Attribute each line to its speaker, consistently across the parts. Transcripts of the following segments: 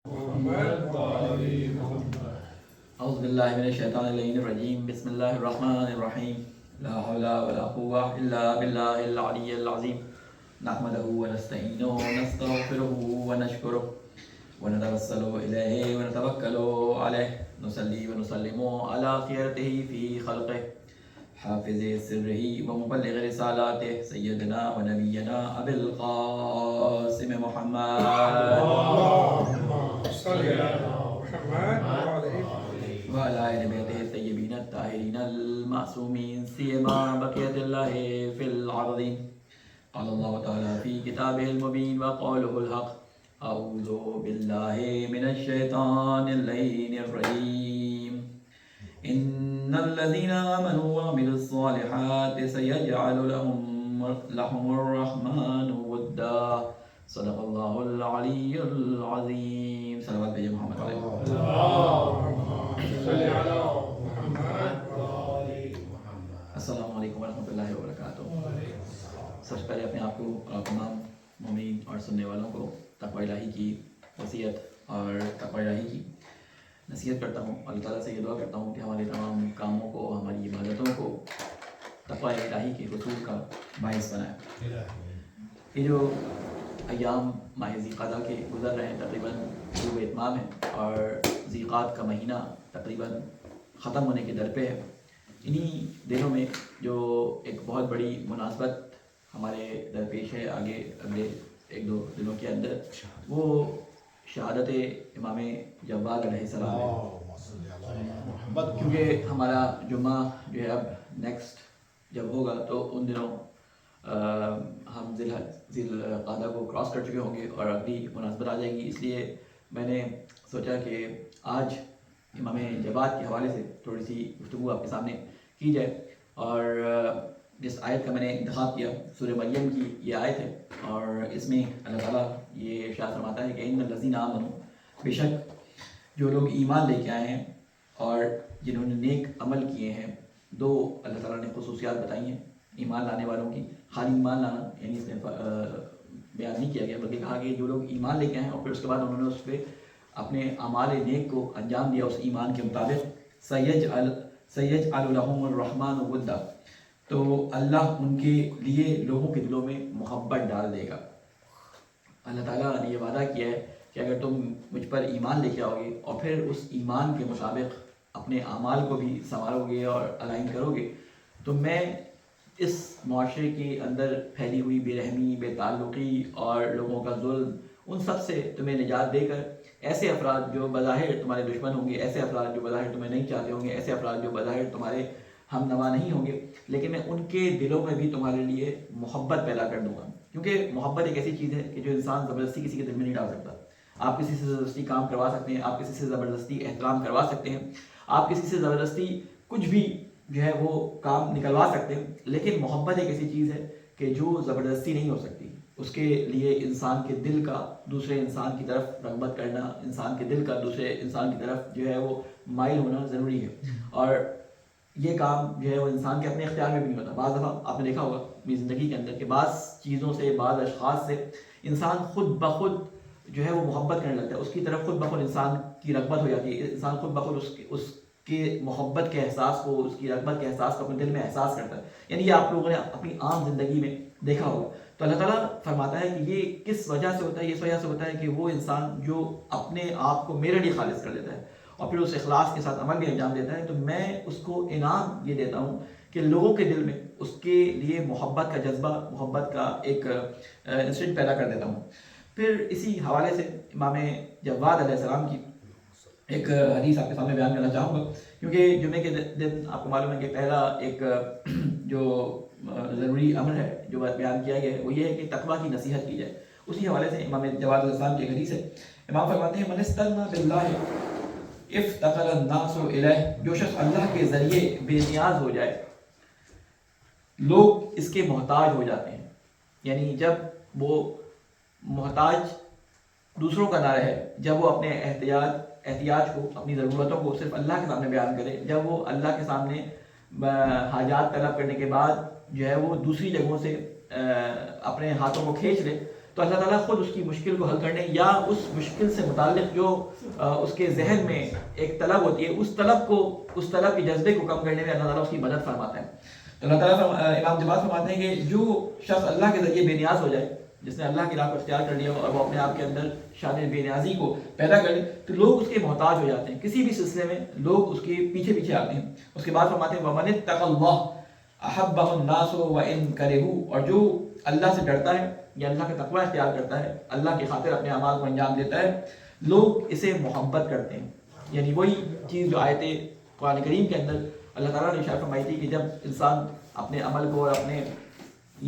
Speaker 1: اعوذ باللہ من الشیطان الرجیم بسم اللہ الرحمن الرحیم لا حول ولا قوة الا باللہ العلی العظیم نحمده ونستعینه ونستغفره ونشکره ونتوسل الیہ ونتوکل علیہ نصلی ونسلم علی خیرته فی خلقه حافظ سره ومبلغ رسالاته سیدنا ونبینا ابی القاسم محمد وعلى آل بيته الطيبين الطاهرين المعصومين سيما بقية الله في الأرضين. قال الله تعالى في كتابه المبين وقوله الحق أعوذ بالله من الشيطان اللعين الرجيم إن الذين آمنوا وعملوا الصالحات سيجعل لهم الرحمن ودا. صدق الله العلي العظيم. صلوات بھیجے محمد علیہ. السلام علیکم ورحمۃ اللہ وبرکاتہ. سب سے پہلے اپنے آپ کو اور تمام مومنین اور سننے والوں کو تقوی الہی کی وصیت اور تقوی الہی کی نصیحت کرتا ہوں. اللہ تعالیٰ سے یہ دعا کرتا ہوں کہ ہمارے تمام کاموں کو، ہماری عبادتوں کو تقوی الہی کے حصول کا باعث بنائے. یہ جو ایام ماہ ذی قعدہ کے گزر رہے ہیں تقریباً غروب اتمام ہے اور ذی قعد کا مہینہ تقریباً ختم ہونے کے در پہ ہے. انہی دنوں میں جو ایک بہت بڑی مناسبت ہمارے درپیش ہے آگے اگلے ایک دو دنوں کے اندر، وہ شہادت امام جواد علیہ السلام ہے. کیونکہ ہمارا جمعہ جو ہے اب نیکسٹ جب ہوگا تو ان دنوں ہم ذی القعدہ کو کراس کر چکے ہوں گے اور اگلی مناسبت آ جائے گی. اس لیے میں نے سوچا کہ آج امام جواد کے حوالے سے تھوڑی سی گفتگو آپ کے سامنے کی جائے. اور جس آیت کا میں نے انتخاب کیا سورہ مریم کی یہ آیت ہے، اور اس میں اللہ تعالیٰ یہ ارشاد فرماتا ہے کہ ان الذین آمنوا، بے شک جو لوگ ایمان لے کے آئے ہیں اور جنہوں نے نیک عمل کیے ہیں. دو اللہ تعالیٰ نے خصوصیات بتائی ہیں ایمان لانے والوں کی. خالی ایمان لانا یعنی اس میں بیان نہیں کیا گیا، بلکہ کہا کہ جو لوگ ایمان لے کے آئے ہیں اور پھر اس کے بعد انہوں نے اس پہ اپنے اعمال نیک کو انجام دیا اس ایمان کے مطابق، سیجعل لهم الرحمن ودا، تو اللہ ان کے لیے لوگوں کے دلوں میں محبت ڈال دے گا. اللہ تعالیٰ نے یہ وعدہ کیا ہے کہ اگر تم مجھ پر ایمان لے کے آؤ گے اور پھر اس ایمان کے مطابق اپنے اعمال کو بھی سنوارو گے اور الائن کرو گے، تو میں اس معاشرے کے اندر پھیلی ہوئی بے رحمی، بے تعلقی اور لوگوں کا ظلم، ان سب سے تمہیں نجات دے کر ایسے افراد جو بظاہر تمہارے دشمن ہوں گے، ایسے افراد جو بظاہر تمہیں نہیں چاہتے ہوں گے، ایسے افراد جو بظاہر تمہارے ہم نوا نہیں ہوں گے، لیکن میں ان کے دلوں میں بھی تمہارے لیے محبت پیدا کر دوں گا. کیونکہ محبت ایک ایسی چیز ہے کہ جو انسان زبردستی کسی کے دل میں نہیں ڈال سکتا. آپ کسی سے زبردستی کام کروا سکتے ہیں، آپ کسی سے زبردستی احترام کروا سکتے ہیں، آپ کسی سے زبردستی کچھ بھی جو ہے وہ کام نکلوا سکتے ہیں، لیکن محبت ایک ایسی چیز ہے کہ جو زبردستی نہیں ہو سکتی. اس کے لیے انسان کے دل کا دوسرے انسان کی طرف رغبت کرنا، انسان کے دل کا دوسرے انسان کی طرف جو ہے وہ مائل ہونا ضروری ہے. اور یہ کام جو ہے وہ انسان کے اپنے اختیار میں بھی نہیں ہوتا. بعض دفعہ آپ نے دیکھا ہوگا اپنی زندگی کے اندر کہ بعض چیزوں سے، بعض اشخاص سے انسان خود بخود جو ہے وہ محبت کرنے لگتا ہے، اس کی طرف خود بخود انسان کی رغبت ہو جاتی ہے. انسان خود بخود اس کے محبت کے احساس کو، اس کی رغبت کے احساس کو اپنے دل میں احساس کرتا ہے. یعنی یہ آپ لوگوں نے اپنی عام زندگی میں دیکھا ہوگا. تو اللہ تعالیٰ فرماتا ہے کہ یہ کس وجہ سے ہوتا ہے؟ اس وجہ سے ہوتا ہے کہ وہ انسان جو اپنے آپ کو میرے لیے خالص کر لیتا ہے اور پھر اس اخلاص کے ساتھ عمل بھی انجام دیتا ہے، تو میں اس کو انعام یہ دیتا ہوں کہ لوگوں کے دل میں اس کے لیے محبت کا جذبہ، محبت کا ایک انسٹنٹ پیدا کر دیتا ہوں. پھر اسی حوالے سے امام جواد علیہ السلام کی ایک حدیث آپ کے سامنے بیان کرنا چاہوں گا، کیونکہ جمعے کے دن آپ کو معلوم ہے کہ پہلا ایک جو ضروری امر ہے جو بیان کیا گیا ہے وہ یہ ہے کہ تقویٰ کی نصیحت کی جائے. اسی حوالے سے امام جواد علیہ السلام کی ایک حدیث ہے. امام فرماتے ہیں من استغنى باللہ افتقر الناس الیہ، جو شخص اللہ کے ذریعے بے نیاز ہو جائے لوگ اس کے محتاج ہو جاتے ہیں. یعنی جب وہ محتاج دوسروں کا نہ رہے، جب وہ اپنے احتیاج کو، اپنی ضرورتوں کو صرف اللہ کے سامنے بیان کرے، جب وہ اللہ کے سامنے حاجات طلب کرنے کے بعد جو ہے وہ دوسری جگہوں سے اپنے ہاتھوں کو کھینچ لے، تو اللہ تعالیٰ خود اس کی مشکل کو حل کرنے یا اس مشکل سے متعلق جو اس کے ذہن میں ایک طلب ہوتی ہے، اس طلب کے جذبے کو کم کرنے میں اللہ تعالیٰ اس کی مدد فرماتا ہے. تو اللہ تعالیٰ امام جواد فرماتے ہیں کہ جو شخص اللہ کے ذریعے بے نیاز ہو جائے، جس نے اللہ کی راہ کو اختیار کر لیا اور وہ اپنے آپ کے اندر شان بے نیازی کو پیدا کر لے، تو لوگ اس کے محتاج ہو جاتے ہیں. کسی بھی سلسلے میں لوگ اس کے پیچھے پیچھے آتے ہیں. اس کے بعد فرماتے ہیں وَمَنِ اتَّقَى اللَّهَ أَحَبَّهُ النَّاسُ وَإِن كَرِهُوا، اور جو اللہ سے ڈرتا ہے یا اللہ کا تقوی اختیار کرتا ہے، اللہ کی خاطر اپنے اعمال کو انجام دیتا ہے، لوگ اسے محبت کرتے ہیں. یعنی وہی چیز جو آیت قرآن کریم کے اندر اللہ تعالیٰ نے اشارہ فرمائی تھی کہ جب انسان اپنے عمل کو اور اپنے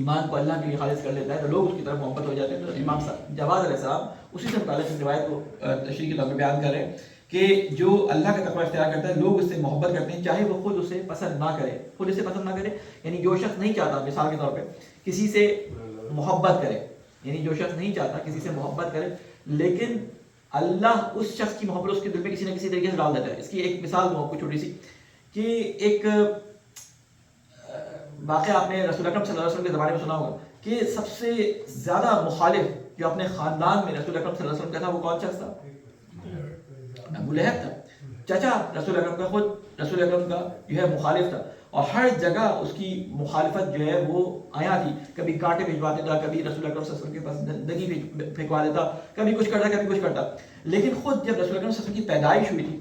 Speaker 1: ایمان کو اللہ کے لیے خالص کر لیتا ہے تو لوگ اس کی طرف محبت ہو جاتے ہیں. تو امام جواد علیہ السلام اسی سے متعلق اس روایت کو تشریح کے طور پر بیان کر رہے ہیں کہ جو اللہ کا تقوی اختیار کرتا ہے لوگ اس سے محبت کرتے ہیں، چاہے وہ خود اسے پسند نہ کرے. خود اسے پسند نہ کرے یعنی جو شخص نہیں چاہتا مثال کے طور پہ کسی سے محبت کرے، یعنی جو شخص نہیں چاہتا کسی سے محبت کرے، لیکن اللہ اس شخص کی محبت اس کے دل میں کسی نہ کسی طریقے سے ڈال دیتا ہے. اس کی ایک مثال دوں آپ کو چھوٹی سی کہ ایک واقعہ آپ نے رسول اکرم صلی اللہ علیہ وسلم کے زمانے میں سنا ہوگا کہ سب سے زیادہ مخالف جو اپنے خاندان میں رسول اکرم صلی اللہ علیہ وسلم کا تھا وہ کون شخص تھا؟ ابو لہب تھا. چچا رسول اکرم کا، خود رسول اکرم کا جو ہے مخالف تھا، اور ہر جگہ اس کی مخالفت جو ہے وہ آیا تھی. کبھی کانٹے بھجوا دیتا، کبھی رسول اکرم صلی اللہ علیہ وسلم کے پاس دگی پھینکوا دیتا، کبھی کچھ کرتا کبھی کچھ کرتا. لیکن خود جب رسول اکرم صلی اللہ علیہ وسلم کی پیدائش ہوئی تھی،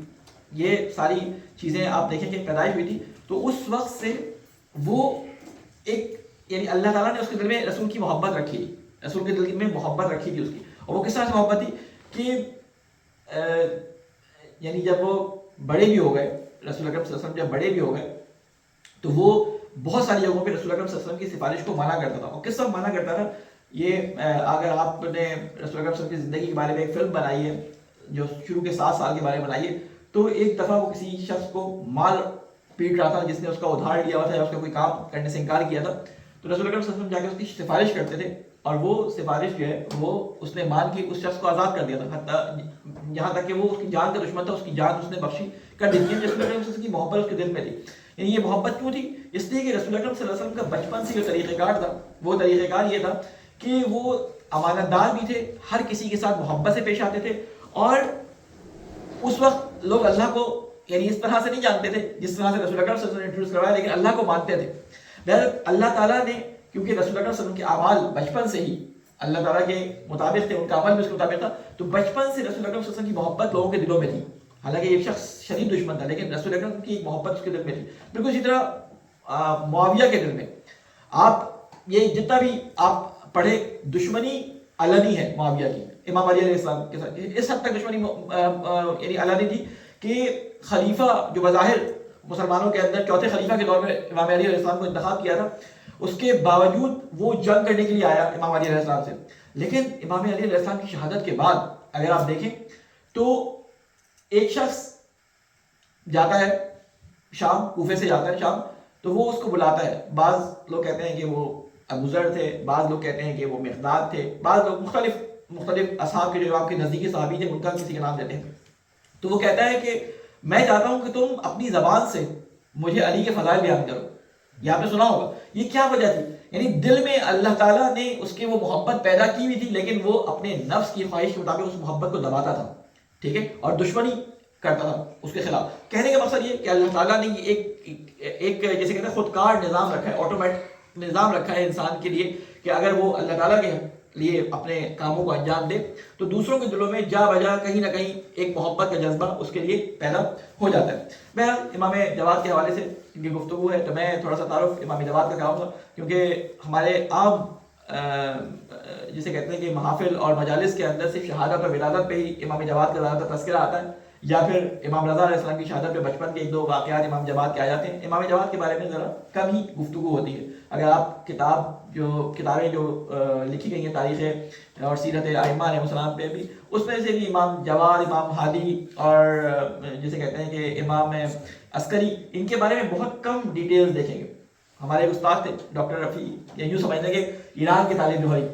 Speaker 1: یہ ساری چیزیں آپ دیکھیں کہ پیدائش ہوئی تھی، تو اس وقت سے وہ ایک یعنی اللہ تعالیٰ نے اس کے دل میں رسول کی محبت رکھی تھی، رسول کے دل میں محبت رکھی تھی اس کی. اور وہ کس طرح سے محبت تھی کہ یعنی جب وہ بڑے بھی ہو گئے، رسول اکرم صلی اللہ علیہ وسلم جب بڑے بھی ہو گئے تو وہ بہت ساری جگہوں پہ رسول اکرم صلی اللہ علیہ وسلم کی سفارش کو مانا کرتا تھا. اور کس طرح مانا کرتا تھا، یہ اگر آپ نے رسول اکرم صلی اللہ علیہ وسلم کی زندگی کے بارے میں ایک فلم بنائی ہے جو شروع کے 7 سال کے بارے میں بنائی ہے، تو ایک دفعہ وہ کسی شخص کو مال پیٹ رہا تھا جس نے اس کا ادھار لیا ہوا تھا یا اس کا کوئی کام کرنے سے انکار کیا تھا. تو رسول اکرم صلی اللہ علیہ وسلم جا کے اس کی سفارش کرتے تھے، اور وہ سفارش جو ہے وہ اس نے مان کی اس شخص کو آزاد کر دیا تھا، حتیٰ یہاں تک کہ وہ اس کی جان کا دشمن تھا، اس کی جان اس نے بخشی کر دی تھی. رسول اکرم صلی اللہ علیہ وسلم کی محبت اس کے دل میں تھی. یعنی یہ محبت کیوں تھی؟ اس لیے کہ رسول اکرم صلی اللہ علیہ وسلم کا بچپن سے جو طریقہ کار تھا وہ طریقہ کار یہ تھا کہ وہ امانت دار بھی تھے، ہر کسی کے ساتھ محبت سے پیش آتے تھے، اور اس وقت لوگ اللہ کو یعنی اس طرح سے نہیں جانتے تھے جس طرح سے رسول اکرم صلی اللہ علیہ وسلم نے انٹروڈیوس کروایا، لیکن اللہ کو مانتے تھے. بہرحال اللہ تعالیٰ نے کیونکہ رسول اکرم صلی اللہ علیہ وسلم کے اعمال بچپن سے ہی اللہ تعالیٰ کے مطابق تھے، ان کا عمل بھی اس کے مطابق تھا، تو بچپن سے رسول اکرم صلی اللہ علیہ وسلم کی محبت لوگوں کے دلوں میں تھی. حالانکہ یہ شخص شدید دشمن تھا، لیکن رسول اکرم کی ایک محبت اس کے دل میں تھی. بالکل اسی طرح معاویہ کے دل میں آپ یہ جتنا بھی آپ پڑھے دشمنی علنی ہے معاویہ کی امام علی علیہ السلام کے ساتھ، اس حد تک دشمنی یعنی علنی تھی کہ خلیفہ جو بظاہر مسلمانوں کے اندر چوتھے خلیفہ کے طور پہ امام علی علیہ السلام کو انتخاب کیا تھا، اس کے باوجود وہ جنگ کرنے کے لیے آیا امام علی علیہ السلام سے. لیکن امام علی علیہ السلام کی شہادت کے بعد اگر آپ دیکھیں تو ایک شخص جاتا ہے شام، کوفے سے جاتا ہے شام، تو وہ اس کو بلاتا ہے. بعض لوگ کہتے ہیں کہ وہ ابو ذر تھے، بعض لوگ کہتے ہیں کہ وہ مقداد تھے، بعض لوگ مختلف اصحاب کے جو آپ کے نزدیکی صحابی تھے ان کا کسی کا نام دیتے ہیں. تو وہ کہتا ہے کہ میں چاہتا ہوں کہ تم اپنی زبان سے مجھے علی کے فضائل بیان کرو. یہ آپ نے سنا ہوگا. یہ کیا وجہ تھی؟ یعنی دل میں اللہ تعالیٰ نے اس کے وہ محبت پیدا کی ہوئی تھی، لیکن وہ اپنے نفس کی خواہش کے مطابق اس محبت کو دباتا تھا، ٹھیک ہے، اور دشمنی کرتا تھا اس کے خلاف. کہنے کا مقصد یہ کہ اللہ تعالیٰ نے ایک جیسے کہتے ہیں خودکار نظام رکھا ہے، آٹومیٹک نظام رکھا ہے انسان کے لیے کہ اگر وہ اللہ تعالیٰ کے لیے اپنے کاموں کو انجام دے تو دوسروں کے دلوں میں جا بجا کہیں نہ کہیں ایک محبت کا جذبہ اس کے لیے پیدا ہو جاتا ہے. بہرحال امام جواد کے حوالے سے ان کی گفتگو ہے تو میں تھوڑا سا تعارف امام جواد کا کراؤں گا، کیونکہ ہمارے عام جسے کہتے ہیں کہ محافل اور مجالس کے اندر صرف شہادت اور ولادت پہ ہی امام جواد کا زیادہ تذکرہ آتا ہے، یا پھر امام رضا علیہ السلام کی شہادت پہ بچپن کے 1-2 واقعات امام جواد کے آ جاتے ہیں. امام جواد کے بارے میں ذرا کم ہی گفتگو ہوتی ہے. اگر آپ کتابیں جو لکھی گئی ہیں تاریخ اور سیرت ائمہ علیہ السلام پہ بھی، اس میں سے بھی امام جواد، امام ہادی اور جسے کہتے ہیں کہ امام عسکری، ان کے بارے میں بہت کم ڈیٹیلز دیکھیں گے. ہمارے ایک استاد تھے ڈاکٹر رفیع، یا یوں سمجھتے کہ ایران کے طالب جوہری،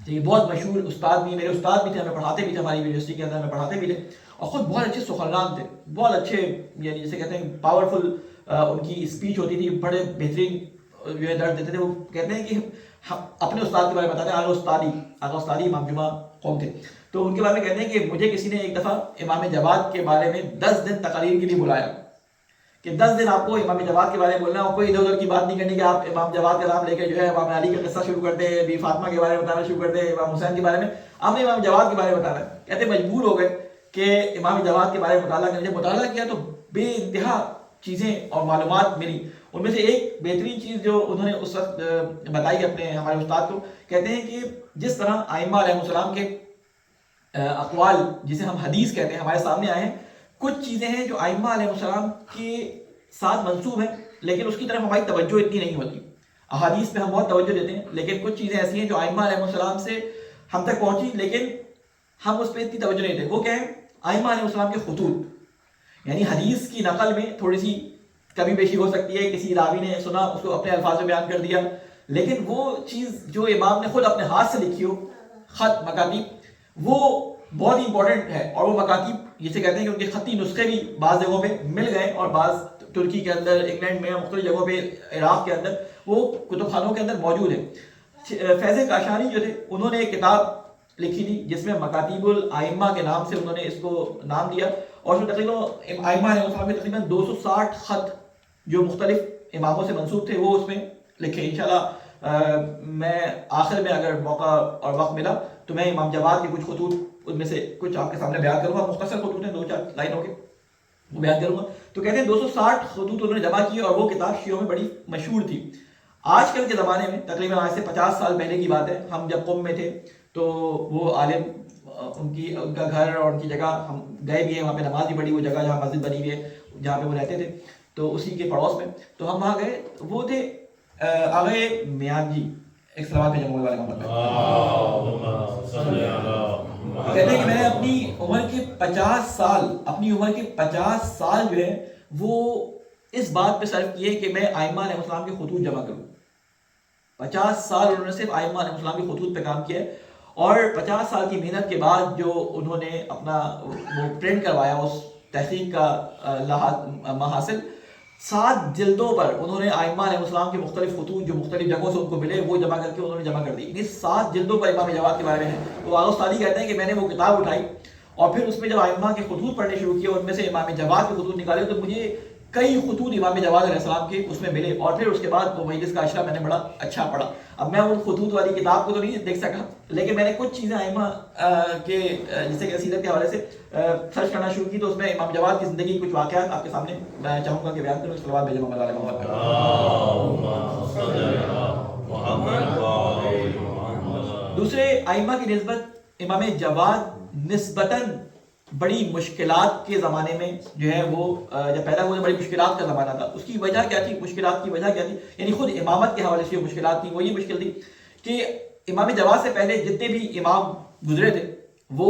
Speaker 1: یہ بہت مشہور استاد بھی، میرے استاد بھی تھے، ہمیں پڑھاتے بھی تھے، ہماری یونیورسٹی کے اندر ہمیں پڑھاتے بھی تھے، اور خود بہت اچھے سخنران تھے، بہت اچھے یعنی جسے کہتے ہیں پاورفل ان کی اسپیچ ہوتی تھی، بڑے بہترین جو ہے درد دیتے تھے. وہ کہتے ہیں کہ ہم اپنے استاد کے بارے میں بتاتے ہیں. آغا استادی امام جمعہ قوم تھے, تو ان کے بارے میں کہتے ہیں کہ مجھے کسی نے ایک دفعہ امام جواد کے بارے میں 10 دن تقاریر کے لیے بلایا کہ 10 دن آپ کو امام جواد کے بارے میں بولنا ہے, اور کوئی ادھر ادھر کی بات نہیں کرنی کہ آپ امام جواد کا نام لے کے جو ہے امام علی کا قصہ شروع کر دیں, بی فاطمہ کے بارے میں بتانا شروع کر دیں, امام حسین کے بارے میں. آپ نے امام جواد کے بارے میں بتانا ہے. کہتے مجبور ہو گئے کہ امام جواد کے بارے میں مطالعہ کرنے. جب مطالعہ کیا تو بے انتہا چیزیں اور معلومات ملی. ان میں سے ایک بہترین چیز جو انہوں نے اس وقت بتائی اپنے ہمارے استاد کو, کہتے ہیں کہ جس طرح ائمہ علیہ السلام کے اقوال جسے ہم حدیث کہتے ہیں ہمارے سامنے آئے ہیں, کچھ چیزیں ہیں جو ائمہ علیہ السلام کے ساتھ منسوب ہیں لیکن اس کی طرف ہماری توجہ اتنی نہیں ہوتی. احادیث پہ ہم بہت توجہ دیتے ہیں لیکن کچھ چیزیں ایسی ہیں جو ائمہ علیہ السلام سے ہم تک پہنچی لیکن ہم اس پہ اتنی توجہ نہیں دیتے. وہ کیا ہے؟ ائمہ علیہ السلام کے خطوط, یعنی حدیث کی نقل میں تھوڑی سی کمی بیشی ہو سکتی ہے, کسی راوی نے سنا اس کو اپنے الفاظ میں بیان کر دیا, لیکن وہ چیز جو امام نے خود اپنے ہاتھ سے لکھی ہو, خط مکاتیب, وہ بہت ہی امپورٹنٹ ہے. اور وہ مکاتیب جسے کہتے ہیں کہ ان کے خطی نسخے بھی بعض جگہوں پہ مل گئے اور بعض ترکی کے اندر, انگلینڈ میں, مختلف جگہوں پہ, عراق کے اندر وہ کتب خانوں کے اندر موجود ہے. فیض کاشانی جو تھے انہوں نے ایک کتاب لکھی تھی جس میں مکاتیب الائمہ کے نام سے انہوں نے اس کو نام دیا, اور اس میں تقریباً ائمہ علیہ السلام کے تقریباً 260 خط جو مختلف اماموں سے منسوب تھے وہ اس میں لکھے. انشاءاللہ میں آخر میں اگر موقع اور وقت ملا تو میں امام جواد کے کچھ خطوط ان میں سے کچھ آپ کے سامنے بیان کروں گا. مختصر خطوط ہیں 2-4 لائنوں کے, وہ بیان کروں گا. تو کہتے ہیں 260 خطوط انہوں نے جمع کیے اور وہ کتاب شیعوں میں بڑی مشہور تھی. آج کل کے زمانے میں تقریباً آج سے 50 سال پہلے کی بات ہے, ہم جب قم میں تھے تو وہ عالم ان کا گھر اور ان کی جگہ ہم گئے بھی ہیں, وہاں پہ نماز بھی پڑھی, وہ جگہ جہاں مسجد بنی ہوئی ہے جہاں پہ وہ رہتے تھے تو اسی کے پڑوس میں, تو ہم وہاں گئے. وہ تھے آغا میان جی, ایک سلوات پہ جمع والے محمد پہ. کہتے ہیں کہ میں نے اپنی عمر کے 50 سال جو ہے وہ اس بات پہ صرف کیے کہ میں ائمہ علیہ السلام کے خطوط جمع کروں. 50 سال انہوں نے صرف ائمہ علیہ السلام کے خطوط پہ کام کیا ہے, اور 50 سال کی محنت کے بعد جو انہوں نے اپنا وہ پرنٹ کروایا اس تحقیق کا محاصل, 7 جلدوں پر انہوں نے ائمہ علیہ السلام کے مختلف خطوط جو مختلف جگہوں سے ان کو ملے وہ جمع کر کے انہوں نے جمع کر دی. یعنی 7 جلدوں پر امام جواد کے بارے میں ہے. تو آغا استادی کہتے ہیں کہ میں نے وہ کتاب اٹھائی اور پھر اس میں جب ائمہ کے خطوط پڑھنے شروع کیے, ان میں سے امام جواد کے خطوط نکالے تو مجھے کئی خطوط امام جواد علیہ السلام کے اس میں ملے, اور پھر اس کے بعد وہ مجلس کا عشرہ میں نے بڑا اچھا پڑھا. اب میں ان خطوط والی کتاب کو تو نہیں دیکھ سکا لیکن میں نے کچھ چیزیں ائمہ کے جیسے کہ سیرت کے حوالے سے سرچ کرنا شروع کی, تو اس میں امام جواد کی زندگی کچھ واقعات آپ کے سامنے میں چاہوں گا کہ بیان کروں. صلوات بھیجو محمد علیہ محمد. دوسرے ائمہ کی نسبت امام جواد نسبتاً بڑی مشکلات کے زمانے میں جو ہے وہ جب پیدا ہوئے بڑی مشکلات کا زمانہ تھا. اس کی وجہ کیا تھی؟ مشکلات کی وجہ کیا تھی؟ یعنی خود امامت کے حوالے سے جو مشکلات تھی وہ یہ مشکل تھی کہ امام جواد سے پہلے جتنے بھی امام گزرے تھے وہ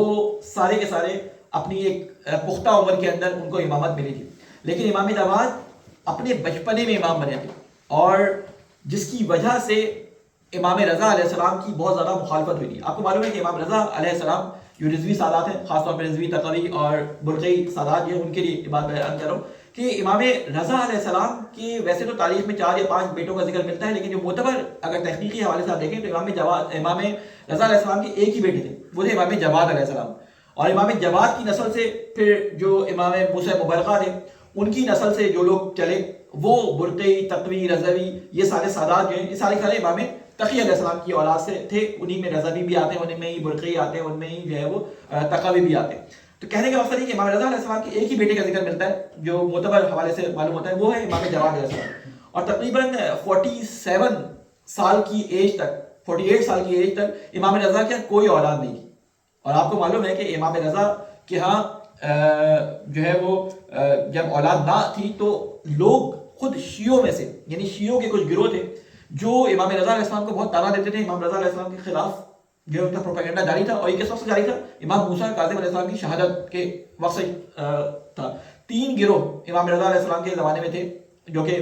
Speaker 1: سارے کے سارے اپنی ایک پختہ عمر کے اندر ان کو امامت ملی تھی, لیکن امام جواد اپنے بچپنے میں امام بنے تھے, اور جس کی وجہ سے امام رضا علیہ السلام کی بہت زیادہ مخالفت ہوئی تھی. آپ کو معلوم ہے کہ امام رضا علیہ السلام جو رضوی سادات ہیں, خاص طور پہ رضوی تقوی اور برقعی سادات جو ہیں, ان کے لیے بات بیان کر رہا ہوں کہ امام رضا علیہ السلام کی ویسے تو تاریخ میں 4 یا 5 بیٹوں کا ذکر ملتا ہے, لیکن جو معتبر اگر تحقیقی حوالے سے آپ دیکھیں تو امام رضا علیہ السلام کے ایک ہی بیٹے تھے, وہ تھے امام جواد علیہ السلام. اور امام جواد کی نسل سے پھر جو امام موسیٰ مبرقہ تھے ان کی نسل سے جو لوگ چلے وہ برقعی, تقوی, رضوی, یہ سارے سادات جو ہیں یہ سارے امام تقی علیہ السلام کی اولاد سے تھے. انہی میں رضوی بھی آتے ہیں, انہی میں ہی برقعی آتے ہیں, ان میں ہی جو ہے وہ تقوی بھی آتے ہیں. تو کہنے کا مقصد ہے کہ امام رضا علیہ السلام کے ایک ہی بیٹے کا ذکر ملتا ہے جو معتبر حوالے سے معلوم ہوتا ہے, وہ ہے امام جواد علیہ السلام. اور تقریباً 47 سال کی ایج تک, 48 سال کی ایج تک امام رضا کی کوئی اولاد نہیں تھی. اور آپ کو معلوم ہے کہ امام رضا کے ہاں جو ہے وہ جب اولاد نہ تھی تو لوگ خود شیعوں میں سے, یعنی شیعوں کے کچھ گروہ تھے جو امام رضا علیہ السلام کو بہت تانا دیتے تھے. امام رضا علیہ السلام کے خلاف جو ان کا پروپیگنڈا جاری تھا, اور یہ کس وقت سے جاری تھا؟ امام موسیٰ کاظم علیہ السلام کی شہادت کے وقت سے تھا. 3 گروہ امام رضا علیہ السلام کے زمانے میں تھے جو کہ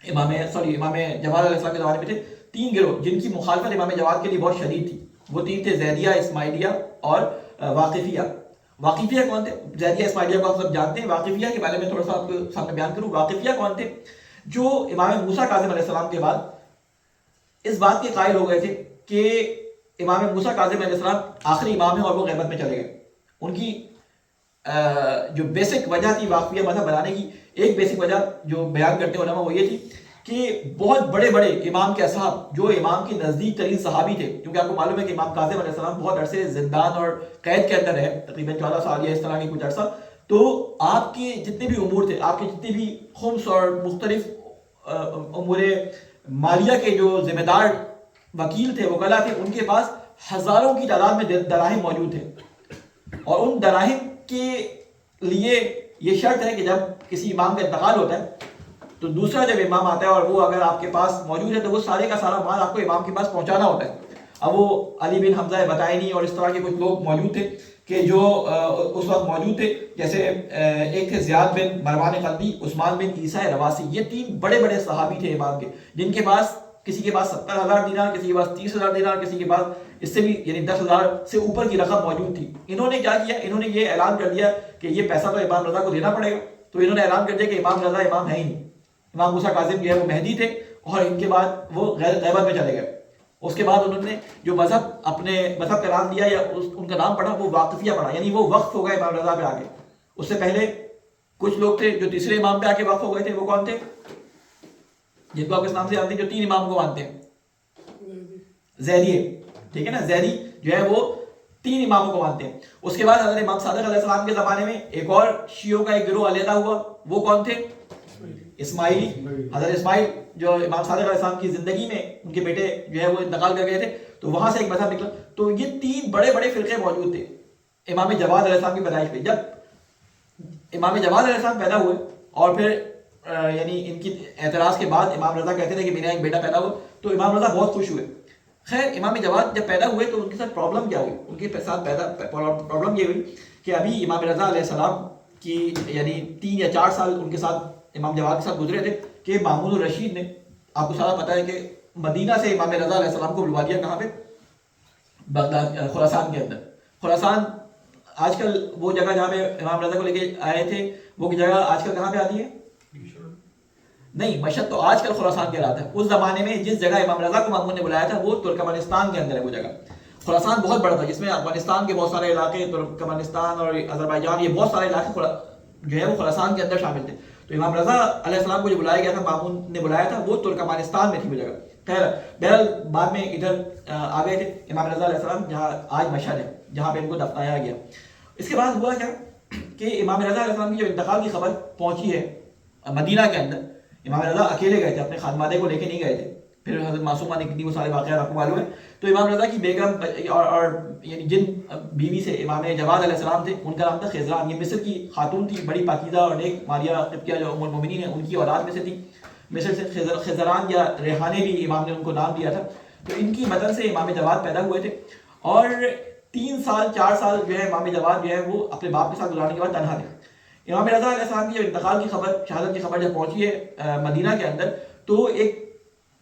Speaker 1: امام جواد علیہ السلام کے زمانے میں تھے. 3 گروہ جن کی مخالفت امام جواد کے لیے بہت شدید تھی. وہ 3 تھے, زیدیہ, اسماعیلیہ اور واقفیہ. واقفیہ کون تھے؟ زیدیہ اسماعیلیہ کو آپ سب جانتے ہیں. واقفیہ کے بارے میں تھوڑا سا آپ کے سامنے بیان کروں. واقفیہ کون تھے؟ جو امام موسیٰ کاظم علیہ السلام کے بعد اس بات کے قائل ہو گئے تھے کہ امام موسیٰ کاظم علیہ السلام آخری امام ہیں اور وہ غیبت میں چلے گئے. ان کی جو بیسک وجہ تھی واقفیہ مذہب بنانے کی، ایک بیسک وجہ جو بیان کرتے ہیں علماء وہ یہ تھی کہ بہت بڑے بڑے امام کے اصحاب جو امام کے نزدیک ترین صحابی تھے، کیونکہ آپ کو معلوم ہے کہ امام کاظم علیہ السلام بہت عرصے زندان اور قید کے اندر رہے، تقریباً 14 سال یا اس طرح کی کچھ عرصہ. تو آپ کے جتنے بھی امور تھے، آپ کے جتنے بھی خمس اور مختلف امور مالیہ کے جو ذمہ دار وکیل تھے، وکلا تھے، ان کے پاس ہزاروں کی تعداد میں دراہم موجود تھے. اور ان دراہم کے لیے یہ شرط ہے کہ جب کسی امام کا انتقال ہوتا ہے تو دوسرا جب امام آتا ہے اور وہ اگر آپ کے پاس موجود ہے تو وہ سارے کا سارا مال آپ کو امام کے پاس پہنچانا ہوتا ہے. اب وہ علی بن حمزہ بطائنی اور اس طرح کے کچھ لوگ موجود تھے کہ جو اس وقت موجود تھے، جیسے ایک تھے زیاد بن مروان قلبی، عثمان بن عیسیٰ رواسی. یہ 3 بڑے بڑے صحابی تھے امام کے، جن کے پاس کسی کے پاس 70,000 دینار، کسی کے پاس 30,000 دینار، کسی کے پاس اس سے بھی یعنی 10,000 سے اوپر کی رقم موجود تھی. انہوں نے کیا کیا؟ انہوں نے یہ اعلان کر دیا کہ یہ پیسہ تو امام رضا کو دینا پڑے گا. تو انہوں نے اعلان کر دیا کہ امام رضا امام ہے ہی نہیں. امام موسیٰ کاظم جو ہے وہ مہدی تھے اور ان کے بعد وہ غیبت میں چلے گئے. اس کے بعد انہوں نے جو مذہب اپنے مذہب کا نام دیا یا ان کا نام پڑھا وہ واقفیہ پڑھا، یعنی وہ وقف ہو گئے امام رضا پہ آگے. اس سے پہلے کچھ لوگ تھے جو تیسرے امام پہ آ کے وقف ہو گئے تھے. وہ کون تھے؟ جن کو آپ اس نام سے جانتے ہیں، جو 3 امام کو مانتے ہیں، زیدی. ٹھیک ہے نا، زیدی جو ہے وہ 3 اماموں کو مانتے ہیں. اس کے بعد حضرت امام صادق علیہ السلام کے زمانے میں ایک اور شیعوں کا ایک گروہ علیحدہ ہوا. وہ کون تھے؟ اسماعیلی. حضرت اسماعیل جو امام صادق علیہ السلام کی زندگی میں ان کے بیٹے جو ہے وہ انتقال کر گئے تھے، تو وہاں سے ایک مذہب نکلا. تو یہ 3 بڑے بڑے فرقے موجود تھے امام جواد علیہ السلام کی پیدائش پہ. جب امام جواد علیہ السلام پیدا ہوئے اور پھر یعنی ان کی اعتراض کے بعد امام رضا کہتے تھے کہ میرا ایک بیٹا پیدا ہوا، تو امام رضا بہت خوش ہوئے. خیر امام جواد جب پیدا ہوئے تو ان کے ساتھ پرابلم کیا ہوئی؟ ان کے ساتھ پرابلم یہ ہوئی کہ ابھی امام رضا علیہ السلام کی یعنی 3 یا 4 سال ان کے ساتھ امام جواد کے ساتھ گزرے تھے کہ مامون الرشید نے، آپ کو سارا پتہ ہے کہ مدینہ سے امام رضا علیہ السلام کو بلوا دیا. کہاں پہ؟ بغداد، خراسان کے اندر. خراسان آج کل وہ جگہ جہاں پہ امام رضا کو لے کے آئے تھے، وہ جگہ آج کل کہاں پہ آتی ہے؟ نہیں، مشہد تو آج کل خراسان کہلاتا ہے. اس زمانے میں جس جگہ امام رضا کو مامون نے بلایا تھا وہ ترکمانستان کے اندر ہے. وہ جگہ خراسان بہت بڑا تھا، جس میں افغانستان کے بہت سارے علاقے، ترکمانستان اور آذربائیجان، یہ بہت سارے علاقے جو ہے وہ خراسان کے اندر شامل تھے. تو امام رضا علیہ السلام کو جو بلایا گیا تھا، مامون نے بلایا تھا، وہ ترکمانستان میں تھی وہ جگہ. خیر بہرحال بعد میں ادھر آ گئے تھے امام رضا علیہ السلام، جہاں آج مشہد ہے، جہاں پہ ان کو دفنایا گیا. اس کے بعد ہوا کیا کہ امام رضا علیہ السلام کی جو انتقال کی خبر پہنچی ہے مدینہ کے اندر، امام رضا اکیلے گئے تھے، اپنے خانوادے کو لے کے نہیں گئے تھے. پھر حضرت معصومہ نے کتنی وہ سارے واقعات آپ کو معلوم ہے. تو امام رضا کی بیگم اور یعنی جن بیوی سے امام جواد علیہ السلام تھے، ان کا نام تھا خزران. یہ مصر کی خاتون تھی، بڑی پاکیزہ اور نیک ماریہ قبطیہ جو ام المؤمنین ہیں ان کی اولاد میں سے تھی. مصر سے خزران یا ریحانے بھی امام نے ان کو نام دیا تھا. تو ان کی بدن سے امام جواد پیدا ہوئے تھے اور 3 سال 4 سال جو ہے امام جواد جو ہے وہ اپنے باپ کے ساتھ گزارنے کے بعد تنہا تھے. امام رضا علیہ السلام کی جو انتقال کی خبر، شہادت کی خبر جب پہنچی ہے مدینہ کے اندر، تو ایک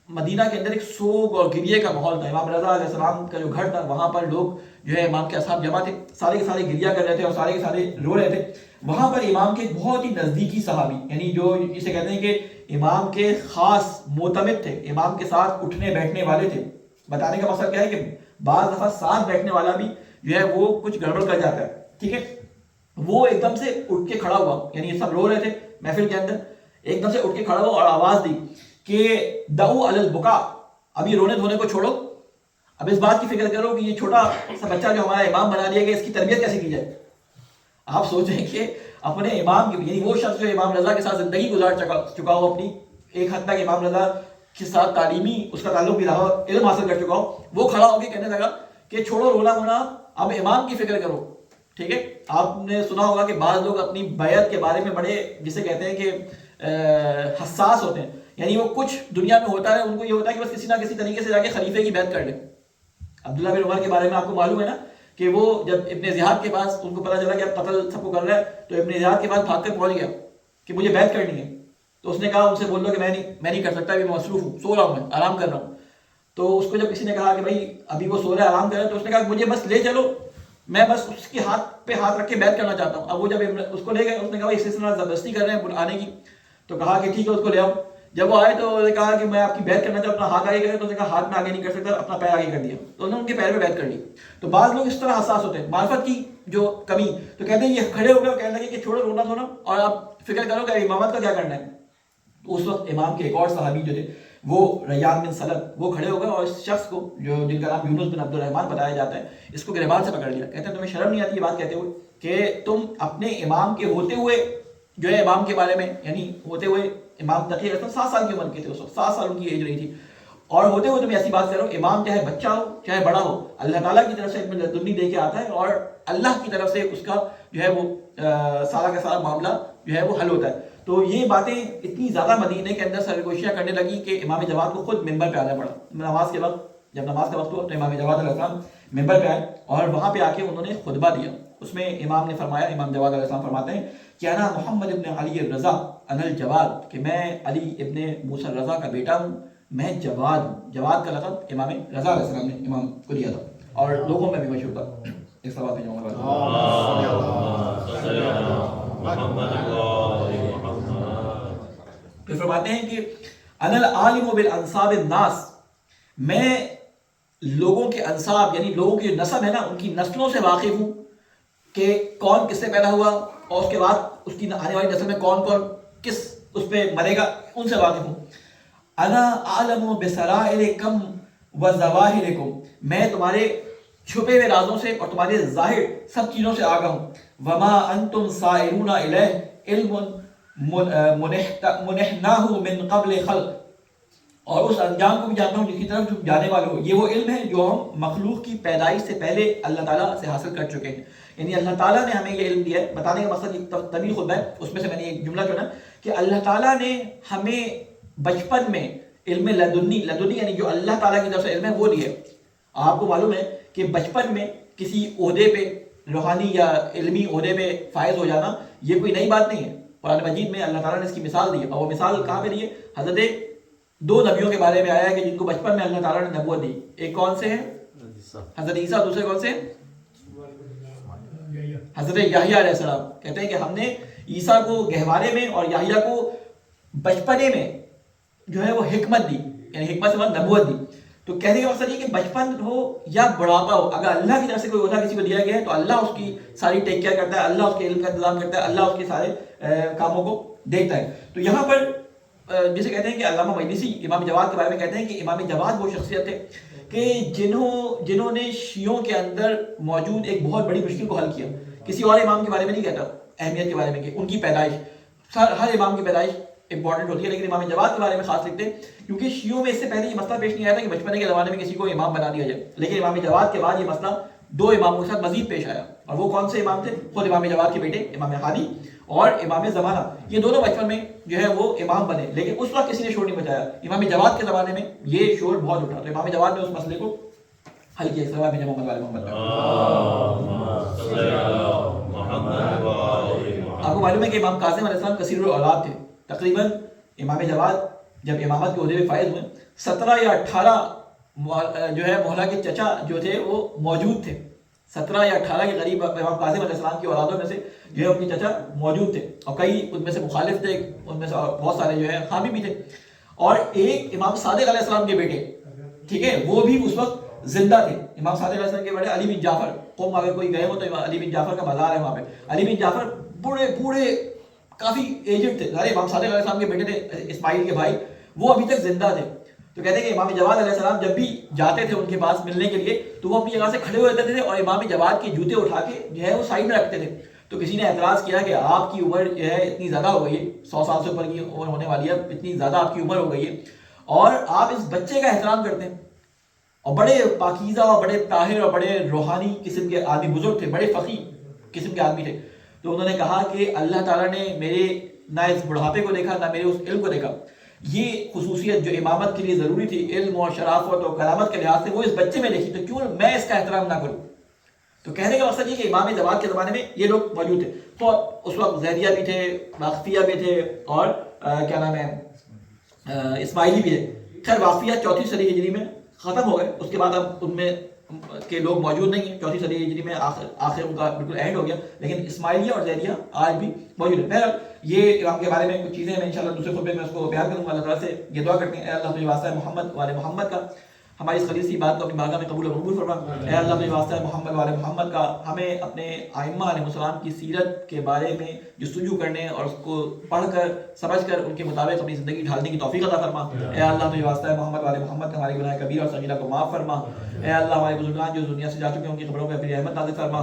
Speaker 1: مدینہ کے اندر ایک سوگ اور گریے کا ماحول تھا. امام رضا علیہ السلام کا جو گھر تھا وہاں پر لوگ جو ہے امام کے اصحاب جمع تھے، سارے کے سارے گریہ کر رہے تھے اور سارے کے سارے رو رہے تھے. وہاں پر امام کے بہت ہی نزدیکی صحابی، یعنی جو اسے کہتے ہیں کہ امام کے خاص معتمد تھے، امام کے ساتھ اٹھنے بیٹھنے والے تھے. بتانے کا مقصد کیا ہے کہ بعض دفعہ ساتھ بیٹھنے والا بھی جو ہے وہ کچھ گڑبڑ کر جاتا ہے. ٹھیک ہے، وہ ایک دم سے اٹھ کے کھڑا ہوا، یعنی سب رو رہے تھے محفل کے اندر، ایک دم سے اٹھ کے کھڑا ہوا اور آواز دی کہ دعو علی البکا، ابھی رونے دھونے کو چھوڑو، اب اس بات کی فکر کرو کہ یہ چھوٹا سا بچہ جو ہمارا امام بنا دیا گیا، اس کی تربیت کیسے کی جائے. آپ سوچیں کہ اپنے امام کی، یعنی وہ شخص جو امام رضا کے ساتھ زندگی گزار چکا ہو اپنی، ایک حد تک امام رضا کے ساتھ تعلیمی اس کا تعلق بھی رہا، علم حاصل کر چکا ہو، وہ کھڑا ہو کے کہنے لگا کہ چھوڑو رونا ہونا، اب امام کی فکر کرو. ٹھیک ہے، آپ نے سنا ہوگا کہ بعض لوگ اپنی بیعت کے بارے میں بڑے جسے کہتے ہیں کہ حساس ہوتے ہیں، یعنی وہ کچھ دنیا میں ہوتا ہے ان کو یہ ہوتا ہے کہ بس کسی نہ کسی طریقے سے جا کے خلیفے کی بیعت کر لیں. عبداللہ بن عمر کے بارے میں آپ کو معلوم ہے نا کہ وہ جب ابن زیاد کے پاس ان کو پتہ چلا کہ اب قتل سب کو کر رہا ہے، تو ابن زیاد کے پاس بھاگ کر پہنچ گیا کہ مجھے بیعت کرنی ہے. تو اس نے کہا ان سے بول دو کہ میں نہیں کر سکتا، ابھی میں مصروف ہوں، سو رہا ہوں، میں آرام کر رہا ہوں. تو اس کو جب کسی نے کہا کہ بھائی ابھی وہ سو رہا ہے، آرام کر رہا ہے، تو اس نے کہا مجھے بس لے چلو، میں بس اس کے ہاتھ پہ ہاتھ رکھ کے بیعت کرنا چاہتا ہوں. اب وہ جب اس کو لے گئے، اس نے کہا اس سے زبردستی کر رہے ہیں آنے کی، تو کہا کہ ٹھیک ہے اس کو لے آؤ. جب وہ آئے تو انہوں نے کہا کہ میں آپ کی بیعت کرنا چاہتا ہوں، اپنا ہاتھ آگے کرے، تو انہوں نے کہا ہاتھ میں آگے نہیں کر سکتا، اپنا پیر آگے کر دیا، تو انہوں نے ان کے پیر میں بیعت کر لی. تو بعض لوگ اس طرح حساس ہوتے ہیں معرفت کی جو کمی، تو کہتے ہیں یہ کھڑے ہو گئے اور کہنے لگے کہ چھوڑو رونا دھونا اور آپ فکر کرو کہ امامت کا کیا کرنا ہے. تو اس وقت امام کے ایک اور صحابی جو تھے وہ ریان بن سلط، وہ کھڑے ہو گئے اور اس شخص کو جن کا نام یونس بن عبد الرحمن بتایا جاتا ہے، اس کو گریبان سے پکڑ لیا. کہتے ہیں تمہیں شرم نہیں آتی یہ بات کہتے ہوئے کہ تم اپنے امام کے ہوتے ہوئے جو ہے امام کے بارے میں، یعنی ہوتے ہوئے امام تقی رسول 7 سال کی عمر کے تھے اس وقت، 7 سال ان کی ایج رہی تھی، اور ہوتے ہوئے تم ایسی بات کرو. امام چاہے بچہ ہو چاہے بڑا ہو، اللہ تعالیٰ کی طرف سے علم لدنی دے کے آتا ہے اور اللہ کی طرف سے اس کا جو ہے وہ سارا کا سارا معاملہ جو ہے وہ حل ہوتا ہے. تو یہ باتیں اتنی زیادہ مدینے کے اندر سرگوشیاں کرنے لگی کہ امام جواد کو خود ممبر پہ آنا پڑا. نماز کے وقت، جب نماز کا وقت ہوا تو امام جواد علیہ السلام ممبر پہ آئے اور وہاں پہ آ کے انہوں نے خطبہ دیا. اس میں امام نے فرمایا، امام جواد علیہ السلام فرماتے ہیں کہ انا محمد ابن علی الرضا انا الجواد، کہ میں علی ابن موسیٰ الرضا کا بیٹا ہوں، میں جواد ہوں. جواد کا لقب امام رضا علیہ السلام نے امام کو دیا تھا اور لوگوں میں بھی مشہور تھا. ایک سوال میں جاؤں گا. پھر فرماتے ہیں کہ انا العالم بالانساب الناس، میں لوگوں کے انساب یعنی لوگوں کی نسب ہے نا، ان کی نسلوں سے واقف ہوں کہ کون کس سے پیدا ہوا اور اس کے بعد اس کی آنے والی نسل میں کون کون کس اس پہ مرے گا، ان سے واقف ہوں. انا عالم بسرائرکم وظواہرکم، میں تمہارے چھپے ہوئے رازوں سے اور تمہارے ظاہر سب چیزوں سے آگاہ ہوں. وما انتم سائرون الیہ علم منحناہ من قبل خلق، اور اس انجام کو بھی جانتا ہوں جس کی طرف تم جانے والے ہو. یہ وہ علم ہے جو ہم مخلوق کی پیدائش سے پہلے اللہ تعالیٰ سے حاصل کر چکے ہیں. یعنی اللہ تعالیٰ نے ہمیں یہ علم دیا ہے. بتانے کا مقصد ایک طویل خطبہ ہے، اس میں سے میں نے ایک جملہ چنا کہ اللہ تعالیٰ نے ہمیں بچپن میں علم لدنی یعنی جو اللہ تعالیٰ کی طرف سے علم ہے وہ دیا ہے. آپ کو معلوم ہے کہ بچپن میں کسی عہدے پہ، روحانی یا علمی عہدے پہ فائز ہو جانا یہ کوئی نئی بات نہیں ہے. قرآن مجید میں اللہ تعالیٰ نے اس کی مثال دی ہے، اور وہ مثال کہاں پہ دی ہے؟ حضرت 2 نبیوں کے بارے میں آیا ہے کہ جن کو بچپن میں اللہ تعالیٰ نے نبوت دی. ایک کون سے ہیں؟ حضرت عیسیٰ. دوسرے کون سے؟ حضرت یحییٰ علیہ السلام. کہتے ہیں کہ ہم نے عیسیٰ کو گہوارے میں اور یحییٰ کو بچپنے میں جو ہے وہ حکمت دی، یعنی حکمت سے مراد نبوت دی. تو کہنے کا مقصد یہ کہ بچپن ہو یا بڑھاپا ہو، اگر اللہ کی طرف سے کوئی عہدہ کسی کو دیا گیا ہے تو اللہ اس کی ساری ٹیک کیئر کرتا ہے، اللہ اس کے علم کا انتظام کرتا ہے، اللہ اس کے سارے کاموں کو دیکھتا ہے. تو یہاں پر جسے کہتے ہیں کہ علامہ مجلسی امام جواد کے بارے میں کہتے ہیں کہ امام جواد وہ شخصیت تھے کہ جنہوں نے شیعوں کے اندر موجود ایک بہت بڑی مشکل کو حل کیا. کسی اور امام کے بارے میں نہیں کہتا اہمیت کے بارے میں کہ ان کی پیدائش، ہر امام کی پیدائش امپورٹنٹ ہوتی ہے، لیکن امام جواد کے بارے میں خاص لکھتے ہیں کیونکہ شیعوں میں اس سے پہلے یہ مسئلہ پیش نہیں آیا تھا کہ بچپنے کے زمانے میں کسی کو امام بنا دیا جائے، لیکن امام جواد کے بعد یہ مسئلہ 2 اماموں کے ساتھ مزید پیش آیا. اور وہ کون سے امام تھے؟ خود امام جواد کے بیٹے امام ہادی اور امام زمانہ. یہ دونوں بچپن میں جو ہے وہ امام بنے، لیکن اس وقت کسی نے شور نہیں مچایا. امام جواد کے زمانے میں یہ شور بہت اٹھا، تو امام جواد نے اس مسئلے کو حل کیا. سلام محمد. آپ کو معلوم ہے کہ امام کاظم علیہ السلام کثیر الاولاد تھے. تقریباً امام جواد جب امامت کے عہدے پہ فائز ہوئے 17 یا 18 جو ہے مولا کے چچا جو تھے وہ موجود تھے. 17 یا 18 کے قریب امام کاظم علیہ السلام کی اولادوں میں سے جو ہے ان کے چچا موجود تھے، اور کئی ان میں سے مخالف تھے، ان میں سے بہت سارے جو ہے حامی بھی تھے. اور ایک امام صادق علیہ السلام کے بیٹے، ٹھیک ہے، وہ بھی اس وقت زندہ تھے. امام صادق علیہ السلام کے بیٹے علی بن جعفر، قوم اگر کوئی گئے ہو تو علی بن جعفر کا مزار ہے وہاں پہ. علی بن جعفر بوڑھے کافی ایجڈ تھے. امام صادق علیہ السلام کے بیٹے تھے اسماعیل کے بھائی، وہ ابھی تک زندہ تھے. تو کہتے ہیں کہ امام جواد علیہ السلام جب بھی جاتے تھے ان کے پاس ملنے کے لیے تو وہ اپنی جگہ سے کھڑے ہو جاتے تھے اور امام جواد کے جوتے اٹھا کے جو ہے وہ سائڈ میں رکھتے تھے. تو کسی نے اعتراض کیا کہ آپ کی عمر جو ہے اتنی زیادہ ہو گئی ہے، 100 سال سے اوپر کی عمر ہونے والی ہے، اتنی زیادہ آپ کی عمر ہو گئی ہے اور آپ اس بچے کا احترام کرتے ہیں. اور بڑے پاکیزہ اور بڑے طاہر اور بڑے روحانی قسم کے آدمی، بزرگ تھے، بڑے فقیہ قسم کے آدمی تھے. تو انہوں نے کہا کہ اللہ تعالیٰ نے میرے نہ اس بڑھاپے کو دیکھا نہ میرے اس علم کو دیکھا. یہ خصوصیت جو امامت کے لیے ضروری تھی، علم اور شرافت اور کرامت کے لحاظ سے، وہ اس بچے میں دیکھی، تو کیوں میں اس کا احترام نہ کروں. تو کہنے کا مقصد یہ کہ امام جواد کے زمانے میں یہ لوگ موجود تھے. تو اس وقت زیدیہ بھی تھے، واقفیہ بھی تھے، اور کیا نام ہے، اسماعیلی بھی تھے. خیر واقفیہ 4 صدی ہجری میں ختم ہو گئے. اس کے بعد اب ان میں کے لوگ موجود نہیں ہیں، 4 صدی ہجری میں آخر ان کا بالکل اینڈ ہو گیا، لیکن اسماعیلیہ اور زیدیہ آج بھی موجود ہے۔ بہرحال یہ امام کے بارے میں کچھ چیزیں میں انشاءاللہ دوسرے خطبے میں اس کو بیان کروں گا۔ اللہ تعالیٰ سے یہ دعا کرتے ہیں اے اللہ تجھے واسطہ محمد والے محمد کا ہماری اس خلیص سی بات کو اپنی بارگاہ میں قبول و مقبول فرما۔ اے اللہ تجھے واسطہ محمد والے محمد کا ہمیں اپنے ائمہ علیہ السلام کی سیرت کے بارے میں جستجو کرنے اور اس کو پڑھ کر سمجھ کر ان کے مطابق اپنی زندگی ڈھالنے کی توفیق عطا فرما۔ اے اللہ تجھے واسطہ محمد والے محمد کا ہمارے گناہ کبیرہ اور صغیرہ کو معاف فرما۔ اے اللہ ہمارے بزرگان جو دنیا سے جا چکے ہیں ان کی قبروں پہ اپنی رحمت نازل فرما۔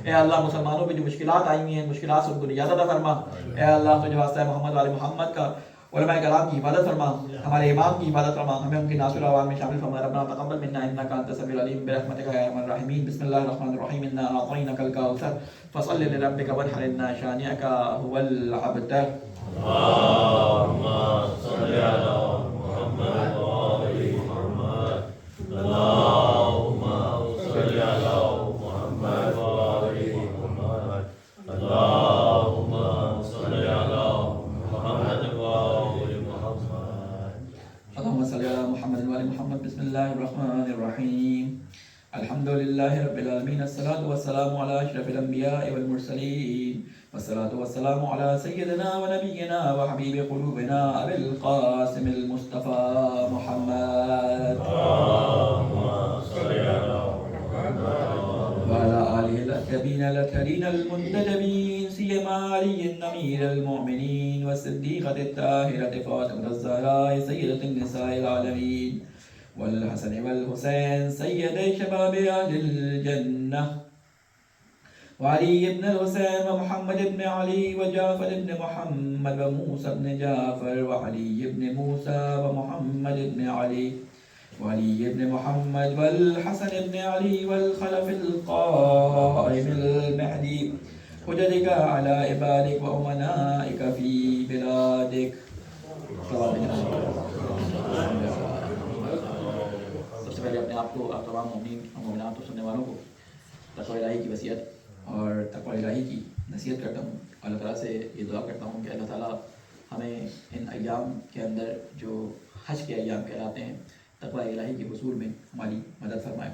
Speaker 1: اے اللہ مسلمانوں پہ جو مشکلات آئی ہوئی ہیں مشکلات سے ان کو نجات عطا فرما۔ اے اللہ تجھے واسطہ محمد والے محمد کا علماء کرام کی حفاظت فرما، ہمارے امام کی حفاظت فرما، ہمیں ان کی ناصر اعوان میں شامل فرما۔ ربنا تقبل منا انک انت السمیع العلیم برحمتک یا ارحم الراحمین۔ بسم اللہ الرحمن الرحیم انا اعطیناک الکوثر فصل لربک وانحر ان شانئک هو الابتر۔
Speaker 2: اللهم صل على محمد وآل محمد اللهم صل على محمد وآل محمد اللهم صل على محمد وآل محمد
Speaker 1: اللهم صل على محمد وآل محمد۔ بسم اللہ الرحمن الرحیم الحمد للہ رب العالمین الصلاة والسلام علی اشرف الانبیاء والمرسلین والصلاة والسلام علی سیدنا ونبینا وحبیب قلوبنا ابی القاسم المصطفى محمد
Speaker 2: اللهم صل على محمد
Speaker 1: وعلى آله الأكرمين الأطهرين المنتجبين سيما علي أمير المؤمنين والصديقة الطاهرة فاطمة الزهراء سيدة النساء العالمين والحسن والحسين سيدي شباب أهل الجنة وعلي بن الحسين ومحمد بن علي وجعفر بن محمد وموسى بن جعفر وعلي بن موسى ومحمد بن علي وعلي بن محمد والحسن بن علي والخلف القائم المهدي حججك على عبادك وأمنائك في بلادك۔ سب سے پہلے اپنے آپ کو، آپ تمام مومنین اور مومنات اور سننے والوں کو تقوی الہی کی وصیت اور تقوی الہی کی نصیحت کرتا ہوں۔ اللہ تعالیٰ سے یہ دعا کرتا ہوں کہ اللہ تعالیٰ ہمیں ان ایام کے اندر جو حج کے ایام کہلاتے ہیں تقوی الہی کے حصول میں ہماری مدد فرمائے۔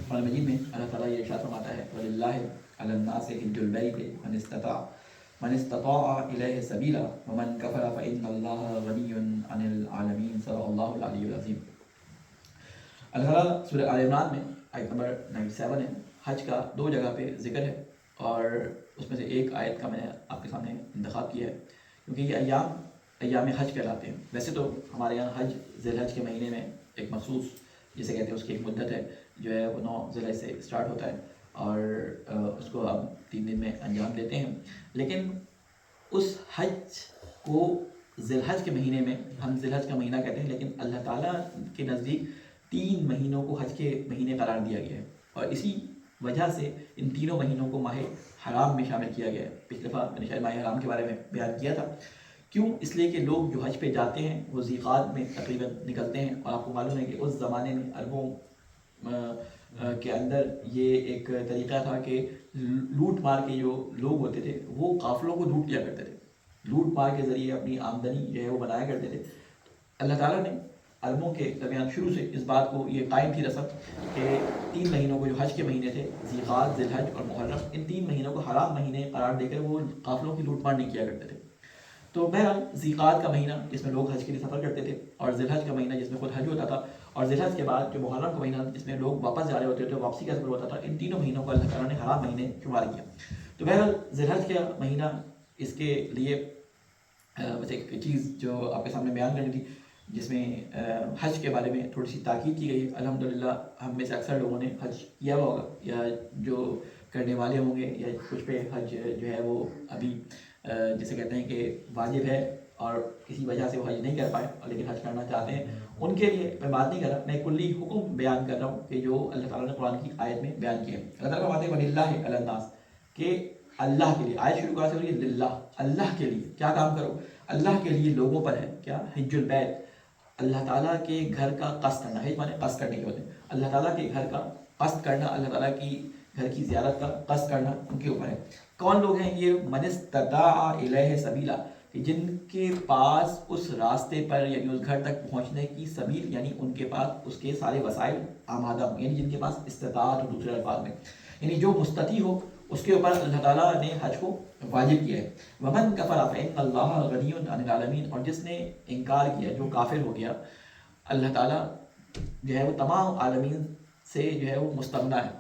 Speaker 1: قرآن مجید میں اللہ تعالیٰ یہ ارشاد فرماتا ہے وَلِلَّهِ عَلَى النَّاسِ حِجُّ الْبَيْتِ مَنِ اسْتَطَاعَ إِلَيْهِ سَبِيلًا وَمَنْ كَفَرَ فَإِنَّ اللَّهَ غَنِيٌّ عَنِ الْعَالَمِينَ۔ صدق اللہ العلی العظیم۔ اللہ تعالیٰ سورہ آل عمران میں آیت نمبر 97 ہے، حج کا 2 جگہ پہ ذکر ہے اور اس میں سے ایک آیت کا میں نے آپ کے سامنے انتخاب کیا ہے کیونکہ یہ ایام حج کہلاتے ہیں۔ ویسے تو ہمارے یہاں حج ذی الحج کے مہینے میں ایک مخصوص جسے کہتے ہیں اس کی ایک مدت ہے جو ہے وہ 9 ذی الحج سے اسٹارٹ ہوتا ہے اور اس کو ہم 3 دن میں انجام دیتے ہیں، لیکن اس حج کو ذی الحج کے مہینے میں ہم ذی الحج کا مہینہ کہتے ہیں، لیکن اللہ تعالیٰ کے نزدیک 3 مہینوں کو حج کے مہینے قرار دیا گیا ہے اور اسی وجہ سے ان تینوں مہینوں کو ماہ حرام میں شامل کیا گیا ہے۔ پچھلی دفعہ میں نے شاید ماہ حرام کے بارے میں بیان کیا تھا۔ کیوں؟ اس لیے کہ لوگ جو حج پہ جاتے ہیں وہ ذیقعد میں تقریباً نکلتے ہیں اور آپ کو معلوم ہے کہ اس زمانے میں عربوں کے اندر یہ ایک طریقہ تھا کہ لوٹ مار کے جو لوگ ہوتے تھے وہ قافلوں کو لوٹ لیا کرتے تھے، لوٹ مار کے ذریعے اپنی آمدنی جو ہے وہ بنایا کرتے تھے۔ اللہ تعالیٰ نے عربوں کے درمیان شروع سے اس بات کو یہ قائم تھی رسم کہ 3 مہینوں کو جو حج کے مہینے تھے ذیقعد، ذی الحج اور محرم، ان 3 مہینوں کو حرام مہینے قرار دے کر وہ قافلوں کی لوٹ مار نہیں کیا کرتے تھے۔ تو بہرحال ذیقعد کا مہینہ جس میں لوگ حج کے لیے سفر کرتے تھے اور ذی الحج کا مہینہ جس میں خود حج ہوتا تھا اور ذی الحج کے بعد جو محرم کا مہینہ جس میں لوگ واپس جا رہے ہوتے تھے، واپسی کا سفر ہوتا تھا، ان تینوں مہینوں کو اللہ تعالیٰ نے حرام مہینے شمار کیا۔ تو بہرحال ذی الحج کا مہینہ اس کے لیے بس ایک چیز جو آپ کے سامنے بیان کرنی تھی جس میں حج کے بارے میں تھوڑی سی تاکید کی گئی ہے۔ الحمدللہ ہم میں سے اکثر لوگوں نے حج کیا ہوا ہوگا یا جو کرنے والے ہوں گے یا کچھ پہ حج جو ہے وہ ابھی جسے کہتے ہیں کہ واجب ہے اور کسی وجہ سے وہ حج نہیں کر پائے اور لیکن حج کرنا چاہتے ہیں، ان کے لیے میں بات نہیں کر رہا، میں کلی حکم بیان کر رہا ہوں کہ جو اللہ تعالیٰ نے قرآن کی آیت میں بیان کیا ہے۔ اللہ تعالیٰ فرماتے ہیں وَلِلَّهِ عَلَى النَّاسِ کہ اللہ کے لیے، آیت شروع کہاں سے ہو رہی ہے؟ للہ، اللہ کے لیے کیا کام کرو؟ اللہ کے لیے لوگوں پر ہے کیا؟ حج البیت، اللہ تعالیٰ کے گھر کا قصد کرنا۔ حج مانے قصد کرنے کے ہوتے ہیں، اللہ تعالیٰ کے گھر کا قصد کرنا، اللہ تعالیٰ کی گھر کی زیارت کا قصد کرنا ان کے اوپر ہے۔ کون لوگ ہیں یہ؟ من استطاع الیہ سبیلا، کہ جن کے پاس اس راستے پر یعنی اس گھر تک پہنچنے کی سبیل یعنی ان کے پاس اس کے سارے وسائل آمادہ ہوں، یعنی جن کے پاس استطاعت ہو، دوسرے الفاظ میں یعنی جو مستطیع ہو اس کے اوپر اللہ تعالیٰ نے حج کو واجب کیا ہے۔ ومن کفر فإن اللہ غنی عن العالمین، اور جس نے انکار کیا، جو کافر ہو گیا، اللہ تعالیٰ جو ہے وہ تمام عالمین سے جو ہے وہ مستغنی ہے۔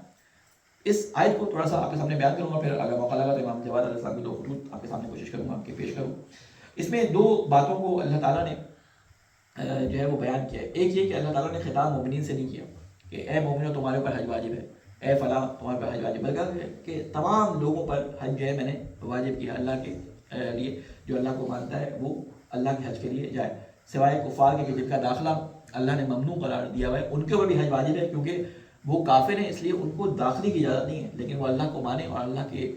Speaker 1: اس آیت کو تھوڑا سا آپ کے سامنے بیان کروں گا، پھر اگر موقع لگا تو امام جواد علیہ السلام کی 2 خطوط آپ کے سامنے کوشش کروں گا کہ پیش کروں۔ اس میں 2 باتوں کو اللہ تعالیٰ نے جو ہے وہ بیان کیا ہے۔ ایک یہ کہ اللہ تعالیٰ نے خطاب مومنین سے نہیں کیا کہ اے مومنو تمہارے اوپر حج واجب ہے، اے فلاں تمہارے پر حج واجب، بلکہ کہ تمام لوگوں پر حج جو ہے میں نے واجب کیا اللہ کے لیے، جو اللہ کو مانتا ہے وہ اللہ کے حج کے لیے جائے، سوائے کفار کے کہ جن کا داخلہ اللہ نے ممنوع قرار دیا ہوا ہے، ان کے اوپر بھی حج واجب ہے کیونکہ وہ کافر ہیں، اس لیے ان کو داخلے کی اجازت نہیں ہے، لیکن وہ اللہ کو مانیں اور اللہ کے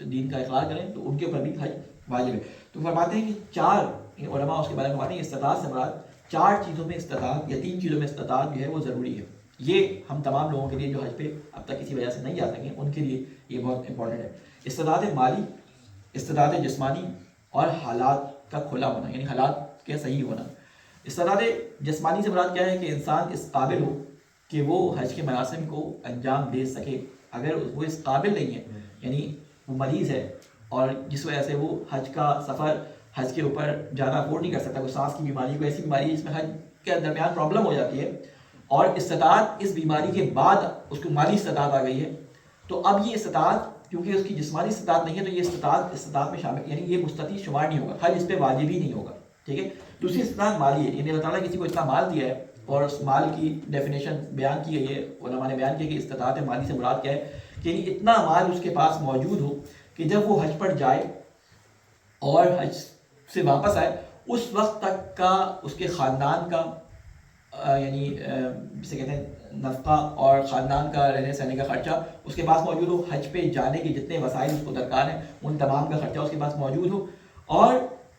Speaker 1: دین کا اقرار کریں تو ان کے اوپر بھی حج واجب ہے۔ تو فرماتے ہیں کہ 4 علماء اس کے بارے میں فرماتے ہیں استطاعت سے مراد 4 چیزوں میں استطاعت یا 3 چیزوں میں استطاعت جو ہے وہ ضروری ہے۔ یہ ہم تمام لوگوں کے لیے جو حج پہ اب تک کسی وجہ سے نہیں جا سکیں ان کے لیے یہ بہت امپورٹنٹ ہے۔ استطاعت مالی، استطاعت جسمانی اور حالات کا کھلا ہونا یعنی حالات کے صحیح ہونا۔ استطاعت جسمانی سے مراد کیا ہے کہ انسان اس قابل ہو کہ وہ حج کے مراسم کو انجام دے سکے۔ اگر وہ اس قابل نہیں ہے یعنی وہ مریض ہے اور جس وجہ سے وہ حج کا سفر حج کے اوپر جانا افورڈ نہیں کر سکتا، کوئی سانس کی بیماری، کوئی ایسی بیماری ہے جس میں حج کے درمیان پرابلم ہو جاتی ہے اور استطاعت اس بیماری کے بعد اس کو مالی استطاعت آ گئی ہے، تو اب یہ استطاعت کیونکہ اس کی جسمانی استطاعت نہیں ہے تو یہ استطاعت میں شامل یعنی یہ مستطیع شمار نہیں ہوگا، حج اس پہ واجب ہی نہیں ہوگا، ٹھیک ہے۔ دوسری استطاعت مالی ہے، یعنی اللہ تعالیٰ کسی کو اتنا مال دیا ہے اور اس مال کی ڈیفینیشن بیان کی گئی ہے، علماء نے بیان کیا کہ استطاعت مالی سے مراد کیا ہے کہ یعنی اتنا مال اس کے پاس موجود ہو کہ جب وہ حج پر جائے اور حج سے واپس آئے اس وقت تک کا اس کے خاندان کا یعنی جسے کہتے ہیں نفقہ اور خاندان کا رہنے سہنے کا خرچہ اس کے پاس موجود ہو، حج پہ جانے کے جتنے وسائل اس کو درکار ہیں ان تمام کا خرچہ اس کے پاس موجود ہو، اور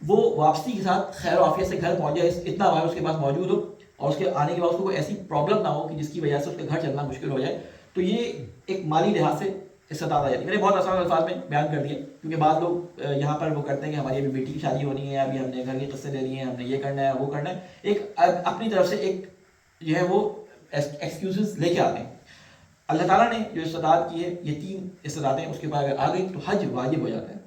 Speaker 1: وہ واپسی کے ساتھ خیر و عافیت سے گھر پہنچ جائے، اتنا مال اس کے پاس موجود ہو اور اس کے آنے کے بعد اس کو کوئی ایسی پرابلم نہ ہو کہ جس کی وجہ سے اس کے گھر چلنا مشکل ہو جائے، تو یہ ایک مالی لحاظ سے استطاعت آ جاتی ہے۔ میں نے بہت آسان الفاظ میں بیان کر دیا کیونکہ بعض لوگ یہاں پر وہ کرتے ہیں کہ ہماری ابھی بیٹی کی شادی ہونی ہے، ابھی ہم نے گھر کے قصے لے لیے ہیں، ہم نے یہ کرنا ہے وہ کرنا ہے، ایک اپنی طرف سے ایک جو ہے وہ ایکسکیوزز لے کے آتے ہیں۔ اللہ تعالیٰ نے جو استطاعت کی ہے یہ 3 استطاعتیں اس کے بعد اگر آ گئی تو حج واجب ہو جاتا ہے،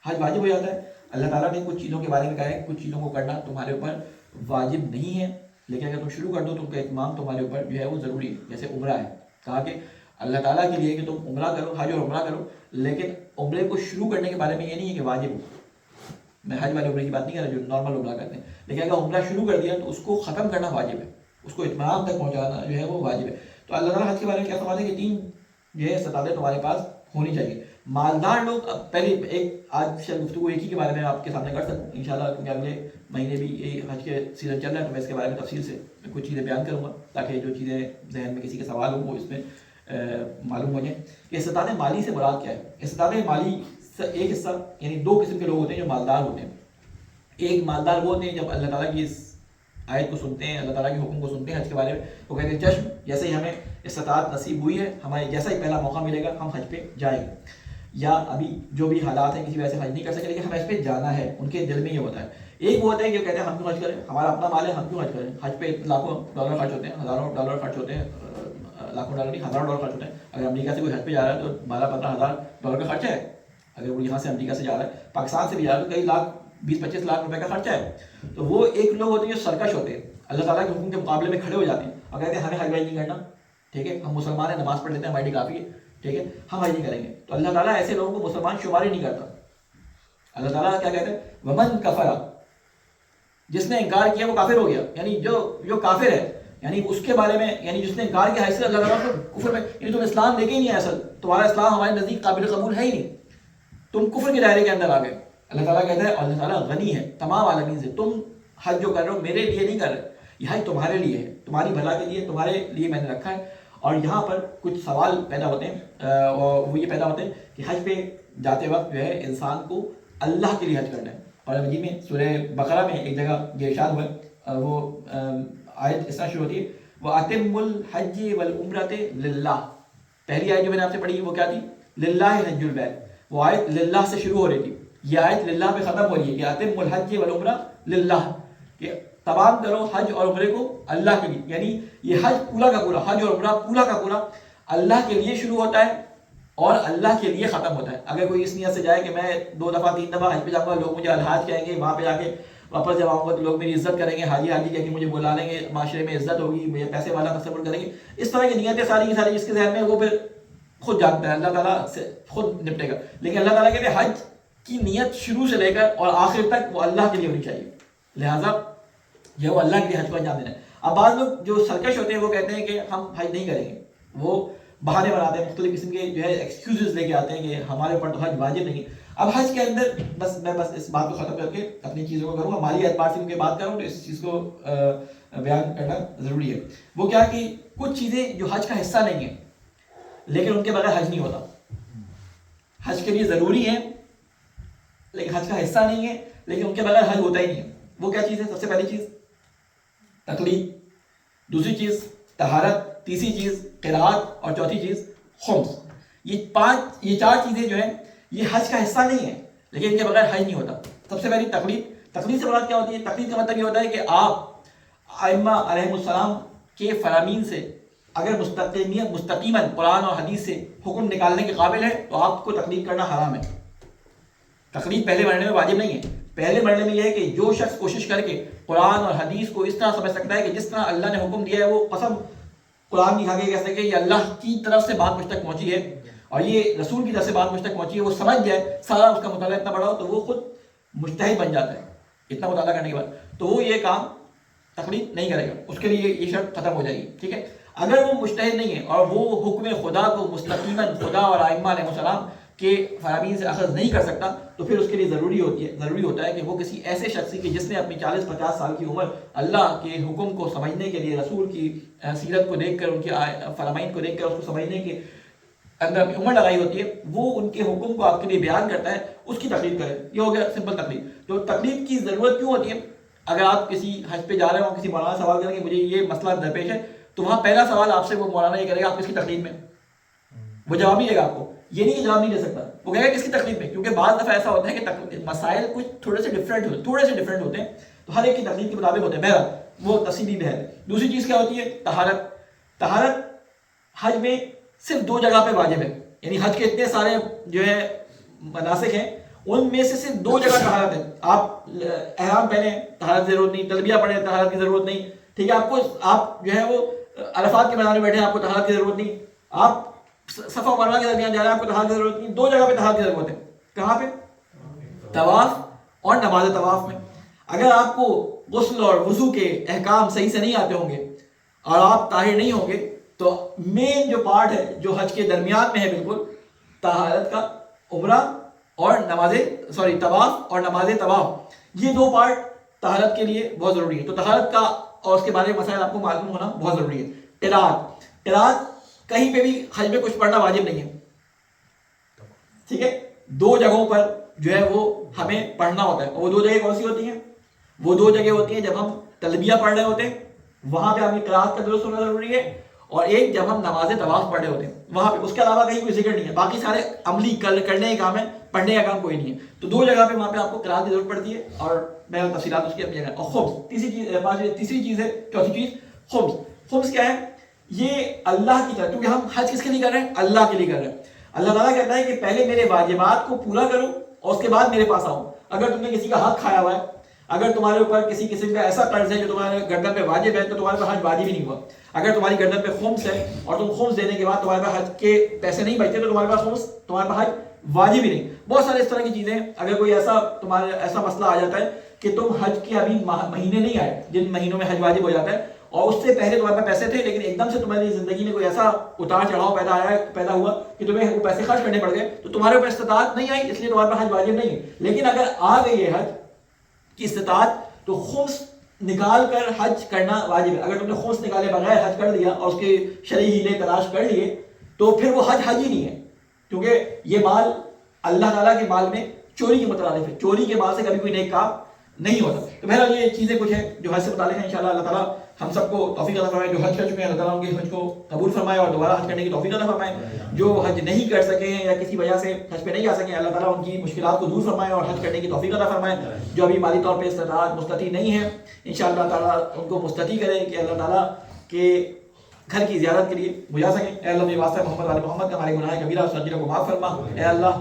Speaker 1: حج واجب ہو جاتا ہے۔ اللہ تعالیٰ نے کچھ چیزوں کے بارے میں کہا ہے کچھ چیزوں کو کرنا تمہارے اوپر واجب نہیں ہے، لیکن اگر تم شروع کر دو تو ان کا اہتمام تمہارے اوپر جو ہے وہ ضروری ہے۔ جیسے عمرہ ہے، کہا کہ اللہ تعالیٰ کے لیے کہ تم عمرہ کرو، حج اور عمرہ کرو، لیکن عمرے کو شروع کرنے کے بارے میں یہ نہیں ہے کہ واجب ہو، میں حج والے عمرے کی بات نہیں کر رہا جو نارمل عمرہ کرتے ہیں، لیکن اگر عمرہ شروع کر دیا تو اس کو ختم کرنا واجب ہے، اس کو اتمام تک پہنچانا جو ہے وہ واجب ہے۔ تو اللہ تعالیٰ حج کے بارے میں کیا فرماتے ہیں کہ 3 جو ہے استطاعتیں تمہارے پاس ہونی چاہیے۔ مالدار لوگ پہلے ایک آج شاید گفتگو ایک ہی کے بارے میں آپ کے سامنے کر سکوں انشاءاللہ، کیونکہ اگلے مہینے بھی یہ حج کے سیزن چل رہا ہے تو میں اس کے بارے میں تفصیل سے کچھ چیزیں بیان کروں گا تاکہ جو چیزیں ذہن میں کسی کے سوال ہوں وہ اس میں معلوم ہو جائیں کہ استطاعت مالی سے مراد کیا ہے۔ استطاعت مالی ایک حصہ یعنی 2 قسم کے لوگ ہوتے ہیں جو مالدار ہوتے ہیں۔ ایک مالدار وہ ہوتے ہیں جب اللہ تعالیٰ کی اس آیت کو سنتے ہیں، اللہ تعالیٰ کے حکم کو سنتے ہیں حج کے بارے میں، وہ کہتے ہیں چشم جیسے ہی ہمیں استطاعت نصیب ہوئی ہے، ہمارے جیسا ہی پہلا موقع ملے گا ہم حج پہ جائیں گے، یا ابھی جو بھی حالات ہیں کسی وجہ سے حج نہیں کر سکے لیکن ہمیں اس پہ جانا ہے، ان کے دل میں یہ ہوتا ہے۔ ایک وہ ہوتا ہے کہ کہتے ہیں ہم کیوں حج کریں، ہمارا اپنا مال ہے ہم کیوں حج کریں، حج پہ لاکھوں ڈالر خرچ ہوتے ہیں، ہزاروں ڈالر خرچ ہوتے ہیں، لاکھوں ڈالر نہیں ہزاروں ڈالر خرچ ہوتے ہیں۔ اگر امریکہ سے کوئی حج پہ جا رہا ہے تو 12-15 ہزار ڈالر کا خرچہ ہے، اگر وہ یہاں سے امریکہ سے جا رہا ہے، پاکستان سے بھی جا رہا ہے تو کئی لاکھ 20-25 لاکھ روپے کا خرچہ ہے۔ تو وہ ایک لوگ ہوتے ہیں جو سرکش ہوتے ہیں، اللہ تعالیٰ کے حکم کے مقابلے میں کھڑے ہو جاتے ہیں اور کہتے ہیں ہمیں حج نہیں کرنا، ٹھیک ہے، ہم مسلمان ہیں، نماز پڑھ لیتے ہیں، ہماری کافی ہے، ٹھیک ہے، ہم حج نہیں کریں گے۔ تو اللہ تعالیٰ ایسے لوگوں کو مسلمان شمار ہی نہیں کرتا۔ اللہ تعالیٰ کیا کہتے ہیں ومن کفر، جس نے انکار کیا وہ کافر ہو گیا، یعنی جو کافر ہے یعنی اس کے بارے میں یعنی جس نے انکار کیا ہے اللہ تعالیٰ کو کفر میں، یعنی تم اسلام لے کے ہی نہیں ہے، اصل تمہارا اسلام ہمارے نزدیک قابل قبول ہے ہی نہیں، تم کفر کے دائرے کے اندر آ گئے۔ اللہ تعالیٰ کہتا ہے اللہ تعالیٰ غنی ہے تمام عالمین سے، تم حج جو کر رہے ہو میرے لیے نہیں کر رہے، یہ حج تمہارے لیے ہے، تمہاری بھلا کے لیے، تمہارے لیے میں نے رکھا ہے۔ اور یہاں پر کچھ سوال پیدا ہوتے ہیں اور وہ یہ پیدا ہوتے ہیں کہ حج پہ جاتے وقت جو ہے انسان کو اللہ کے لیے حج کرنا ہے۔ اور مجید میں سورہ بقرہ میں ایک جگہ یہ ارشاد ہوا ہے، وہ آیت اس طرح شروع ہوتی ہے وَأَتِمُّ الْحَجِّ وَالْعُمْرَةِ لِلَّهِ، پہلی آیت جو میں نے آپ سے پڑھی وہ کیا تھی، للہ حج البیت، وہ آیت للہ سے شروع ہو رہی تھی، یہ آیت للہ پہ ختم ہو رہی ہے کہ اتم الحج والعمرہ للہ، کہ تمام کرو حج اور عمرے کو اللہ کے لیے. یعنی یہ حج پورا کا پورا، حج اور عمرہ پورا کا پورا اللہ کے لیے شروع ہوتا ہے اور اللہ کے لیے ختم ہوتا ہے. اگر کوئی اس نیت سے جائے کہ میں 2 دفعہ 3 دفعہ حج پہ جاؤں گا، لوگ مجھے الحاج کہیں گے، وہاں پہ جا کے واپس جب آؤں گا تو لوگ میری عزت کریں گے، حاجی حاجی کہہ کے مجھے بلا لیں گے، معاشرے میں عزت ہوگی، مجھے پیسے والا تصور کریں گے، اس طرح کی نیتیں ساری کی ساری جس کے ذہن میں وہ پھر خود جانتا ہے، اللہ تعالیٰ سے خود نپٹے گا. لیکن اللہ تعالیٰ کہتے ہیں حج کی نیت شروع سے لے کر اور آخر تک وہ اللہ کے لیے ہونی چاہیے، لہٰذا یہ وہ اللہ کے لیے حج کو انجام دینا ہے. اب بعض لوگ جو سرکش ہوتے ہیں وہ کہتے ہیں کہ ہم حج نہیں کریں گے، وہ بہانے بناتے ہیں، مختلف قسم کے جو ہے ایکسکیوزز لے کے آتے ہیں کہ ہمارے اوپر تو حج واجب نہیں. اب حج کے اندر میں اس بات کو ختم کر کے اپنی چیزوں کو کروں گا، مالی اعتبار سے ان کی بات کروں تو اس چیز کو بیان کرنا ضروری ہے. وہ کیا کہ کچھ چیزیں جو حج کا حصہ نہیں ہیں لیکن ان کے بغیر حج نہیں ہوتا، حج کے لیے ضروری ہیں لیکن حج کا حصہ نہیں ہے، لیکن ان کے بغیر حج ہوتا ہی نہیں ہے. وہ کیا چیز ہے؟ سب سے پہلی چیز تقلید، دوسری چیز طہارت، تیسری چیز قرات اور چوتھی چیز خمس. یہ 4 چیزیں جو ہیں یہ حج کا حصہ نہیں ہے لیکن ان کے بغیر حج نہیں ہوتا. سب سے پہلی تقلید. تقلید سے مراد کیا ہوتی ہے؟ تقلید کا مطلب یہ ہوتا ہے کہ آپ ائمہ علیہم السلام کے فرامین سے اگر مستقیماً قرآن اور حدیث سے حکم نکالنے کے قابل ہے تو آپ کو تقلید کرنا حرام ہے. تقلید پہلے مرحلے میں واجب نہیں ہے. پہلے مرحلے میں یہ ہے کہ جو شخص کوشش کر کے قرآن اور حدیث کو اس طرح سمجھ سکتا ہے کہ جس طرح اللہ نے حکم دیا ہے، وہ قسم قرآن کی کھا کے کہہ سکے یہ اللہ کی طرف سے بات مجھ تک پہنچی ہے اور یہ رسول کی طرف سے بات مجھ تک پہنچی ہے، وہ سمجھ جائے، سارا اس کا مطالعہ اتنا بڑا ہو تو وہ خود مجتہد بن جاتا ہے اتنا مطالعہ کرنے کے بعد، تو وہ یہ کام تقلید نہیں کرے گا، اس کے لیے یہ شرط ختم ہو جائے گی. ٹھیک ہے. اگر وہ مجتہد نہیں ہے اور وہ حکم خدا کو مستقیماً خدا اور ائمہ علیہ السلام کے فرامین سے اخذ نہیں کر سکتا تو پھر اس کے لیے ضروری ہوتا ہے کہ وہ کسی ایسے شخص کی جس نے اپنی 40-50 سال کی عمر اللہ کے حکم کو سمجھنے کے لیے، رسول کی سیرت کو دیکھ کر، ان کے فرامین کو دیکھ کر اس کو سمجھنے کے اندر اپنی عمر لگائی ہوتی ہے، وہ ان کے حکم کو آپ کے لیے بیان کرتا ہے، اس کی تقلید کرے. یہ ہو گیا سمپل تقلید. تو تقلید کی ضرورت کیوں ہوتی ہے؟ اگر آپ کسی حج پہ جا رہے ہو، کسی مولانا سوال کریں کہ مجھے یہ مسئلہ درپیش ہے، تو وہاں پہلا سوال آپ سے وہ مولانا یہ کرے گا آپ کس کی تقلید میں، وہ جواب نہیں دے گا آپ کو، یہ نہیں کہ جواب نہیں دے سکتا، وہ کہے گا کس کی تقلید میں. کیونکہ بعض دفعہ ایسا ہوتا ہے کہ مسائل کچھ تھوڑے سے ڈفرینٹ ہوتے ہیں تو ہر ایک کی تقلید کے مطابق ہوتے ہیں. بہرحال وہ تفصیلی بحث ہے. دوسری چیز کیا ہوتی ہے؟ طہارت حج میں صرف 2 جگہ پہ واجب ہے. یعنی حج کے اتنے سارے جو ہے مناسک ہیں، ان میں سے صرف 2 جگہ طہارت ہے. آپ احرام پہنے طہارت کی ضرورت نہیں، تلبیہ پڑھیں طہارت کی ضرورت نہیں. ٹھیک ہے. آپ جو ہے وہ عرفات کے میدان میں بیٹھے، آپ کو طہارت کی ضرورت نہیں. آپ صفا و مروہ کے درمیان جا رہے ہیں، آپ کو طہارت کی ضرورت نہیں. 2 جگہ پہ طہارت کی ضرورت ہے. کہاں پہ؟ طواف اور نماز طواف میں. اگر آپ کو غسل اور وضو کے احکام صحیح سے نہیں آتے ہوں گے اور آپ طاہر نہیں ہوں گے تو مین جو پارٹ ہے جو حج کے درمیان میں ہے بالکل طہارت کا، عمرہ اور طواف اور نماز طواف، یہ 2 پارٹ طہارت کے لیے بہت ضروری ہے. تو طہارت کا اور اس کے بارے میں مسائل آپ کو معلوم ہونا بہت ضروری ہے. قرات کہیں پہ بھی حج میں کچھ پڑھنا واجب نہیں ہے. ٹھیک ہے. 2 جگہوں پر جو ہے وہ ہمیں پڑھنا ہوتا ہے. اور وہ 2 جگہ کون سی ہوتی ہیں؟ وہ 2 جگہ ہوتی ہیں جب ہم تلبیہ پڑھ رہے ہوتے ہیں، وہاں پہ ہمیں قرات کا درست ہونا ضروری ہے، اور ایک جب ہم نماز طواف پڑھ رہے ہوتے ہیں وہاں پہ. اس کے علاوہ کہیں کوئی ذکر نہیں ہے، باقی سارے عملی کرنے کا کام ہے، پڑھنے کا کام کوئی نہیں ہے. تو 2 جگہ پہ وہاں پہ آپ کو قرات کی ضرورت پڑتی ہے، اور میں تفصیلات اس کی اپنی جگہ. اور خمس تیسری چیز ہے، چوتھی چیز خمس کیا ہے؟ یہ اللہ کی طرف، کیونکہ ہم حج کس کے لیے کر رہے ہیں؟ اللہ کے لیے کر رہے ہیں. اللہ تعالیٰ کہتا ہے کہ پہلے میرے واجبات کو پورا کرو اور اس کے بعد میرے پاس آؤ. اگر تم نے کسی کا حق کھایا ہوا ہے، اگر تمہارے اوپر کسی قسم کا ایسا قرض ہے جو تمہارے گردن پہ واجب ہے، تو تمہارے پاس حج واجب ہی نہیں ہوا. اگر تمہاری گردن پہ خمس ہے اور تم خمس دینے کے بعد تمہارے پاس حج کے پیسے نہیں بچتے تو تمہارے پاس حج واجب ہی نہیں. بہت سارے اس طرح کی چیزیں. اگر کوئی تمہارے ایسا مسئلہ آ جاتا ہے کہ تم حج کے ابھی مہینے نہیں آئے جن مہینوں میں حج واجب ہو جاتا ہے، اور اس سے پہلے تمہارے پاس پیسے تھے لیکن ایک دم سے تمہاری زندگی میں کوئی ایسا اتار چڑھاؤ پیدا ہوا کہ تمہیں وہ پیسے خرچ کرنے پڑ گئے، تو تمہارے اوپر استطاعت نہیں آئی، اس لیے تمہارے پاس حج واجب نہیں ہے. لیکن اگر آ گئی ہے حج کی استطاعت تو خمس نکال کر حج کرنا واجب ہے. اگر تم نے خمس نکالے بغیر حج کر لیا اور اس کے شرعی ہیلے تلاش کر لیے تو پھر وہ حج ہی نہیں ہے، کیونکہ یہ مال اللہ تعالیٰ کے مال میں چوری کے مترادف ہے. چوری کے مال سے کبھی کوئی نیک کام نہیں ہوتا. تو بہرحال یہ چیزیں کچھ ہیں جو حج سے متعلق ہیں. انشاءاللہ اللہ تعالیٰ ہم سب کو توفیق عطا فرمائے. جو حج کر چکے ہیں اللہ تعالیٰ ان کے حج کو قبول فرمائے اور دوبارہ حج کرنے کی توفیق عطا فرمائے. جو حج نہیں کر سکے ہیں یا کسی وجہ سے حج پہ نہیں آ سکے ہیں اللہ تعالیٰ ان کی مشکلات کو دور فرمائے اور حج کرنے کی توفیق عطا فرمائے. جو ابھی مالی طور پہ استطاعت مستطیع نہیں ہے انشاءاللہ تعالیٰ ان کو مستطیع کرے کہ اللہ تعالیٰ کے گھر کی زیارت کے لیے بجا سکیں. اے اللہ میرے واسطہ محمد والے محمد کا ہمارے گناہ کبیرہ صغیرہ کو معاف فرما. اے اللہ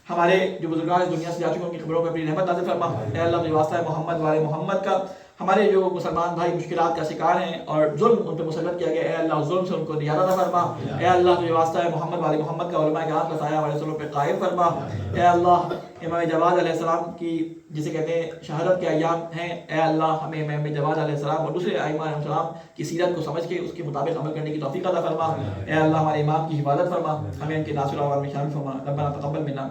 Speaker 1: ہمارے جو بزرگان اس دنیا سے جا چکے ہیں ان کی قبروں پہ اپنی رحمت نازل فرما. اے اللہ میرے واسطہ محمد والے محمد کا ہمارے جو مسلمان بھائی مشکلات کا شکار ہیں اور ظلم ان پہ مسلط کیا گیا اے اللہ ظلم سے ان کو نجات عطا فرما. اے اللہ تجھے واسطہ ہے محمد والے محمد کا علماء کرام کا سایہ ہمارے سروں پہ قائم فرما. اے اللہ امام جواد علیہ السلام کی جسے کہتے ہیں شہادت کے ایام ہیں اے اللہ ہمیں امام جواد علیہ السلام اور دوسرے ائمہ علیہ السلام کی سیرت کو سمجھ کے اس کے مطابق عمل کرنے کی توفیق عطا فرما. اے اللہ ہمارے امام کی حفاظت فرما ہمیں ان کے ناصر اعوان میں شامل فرما. ربنا تقبل منا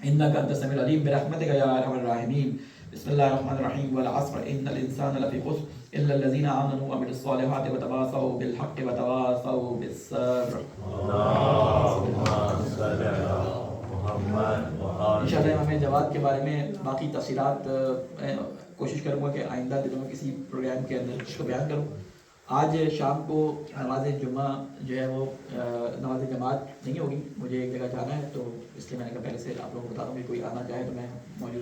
Speaker 1: انك انت السميع العليم برحمتك يا ارحم الراحمين. بسم الله الرحمن الرحيم والعصر ان الانسان لفي خسر الا الذين امنوا وعملوا الصالحات وتواصوا بالحق وتواصوا بالصبر. انشاءاللہ امام جواد کے بارے میں باقی تفصیلات کوشش کروں گا کہ آئندہ دنوں میں کسی پروگرام کے اندر اس کو بیان کروں. آج شام کو نماز جمعہ جو ہے وہ نماز جماعت نہیں ہوگی, مجھے ایک جگہ جانا ہے تو اس لیے میں نے کہا پہلے سے آپ لوگوں کو بتا دوں کہ کوئی آنا چاہے تو میں موجود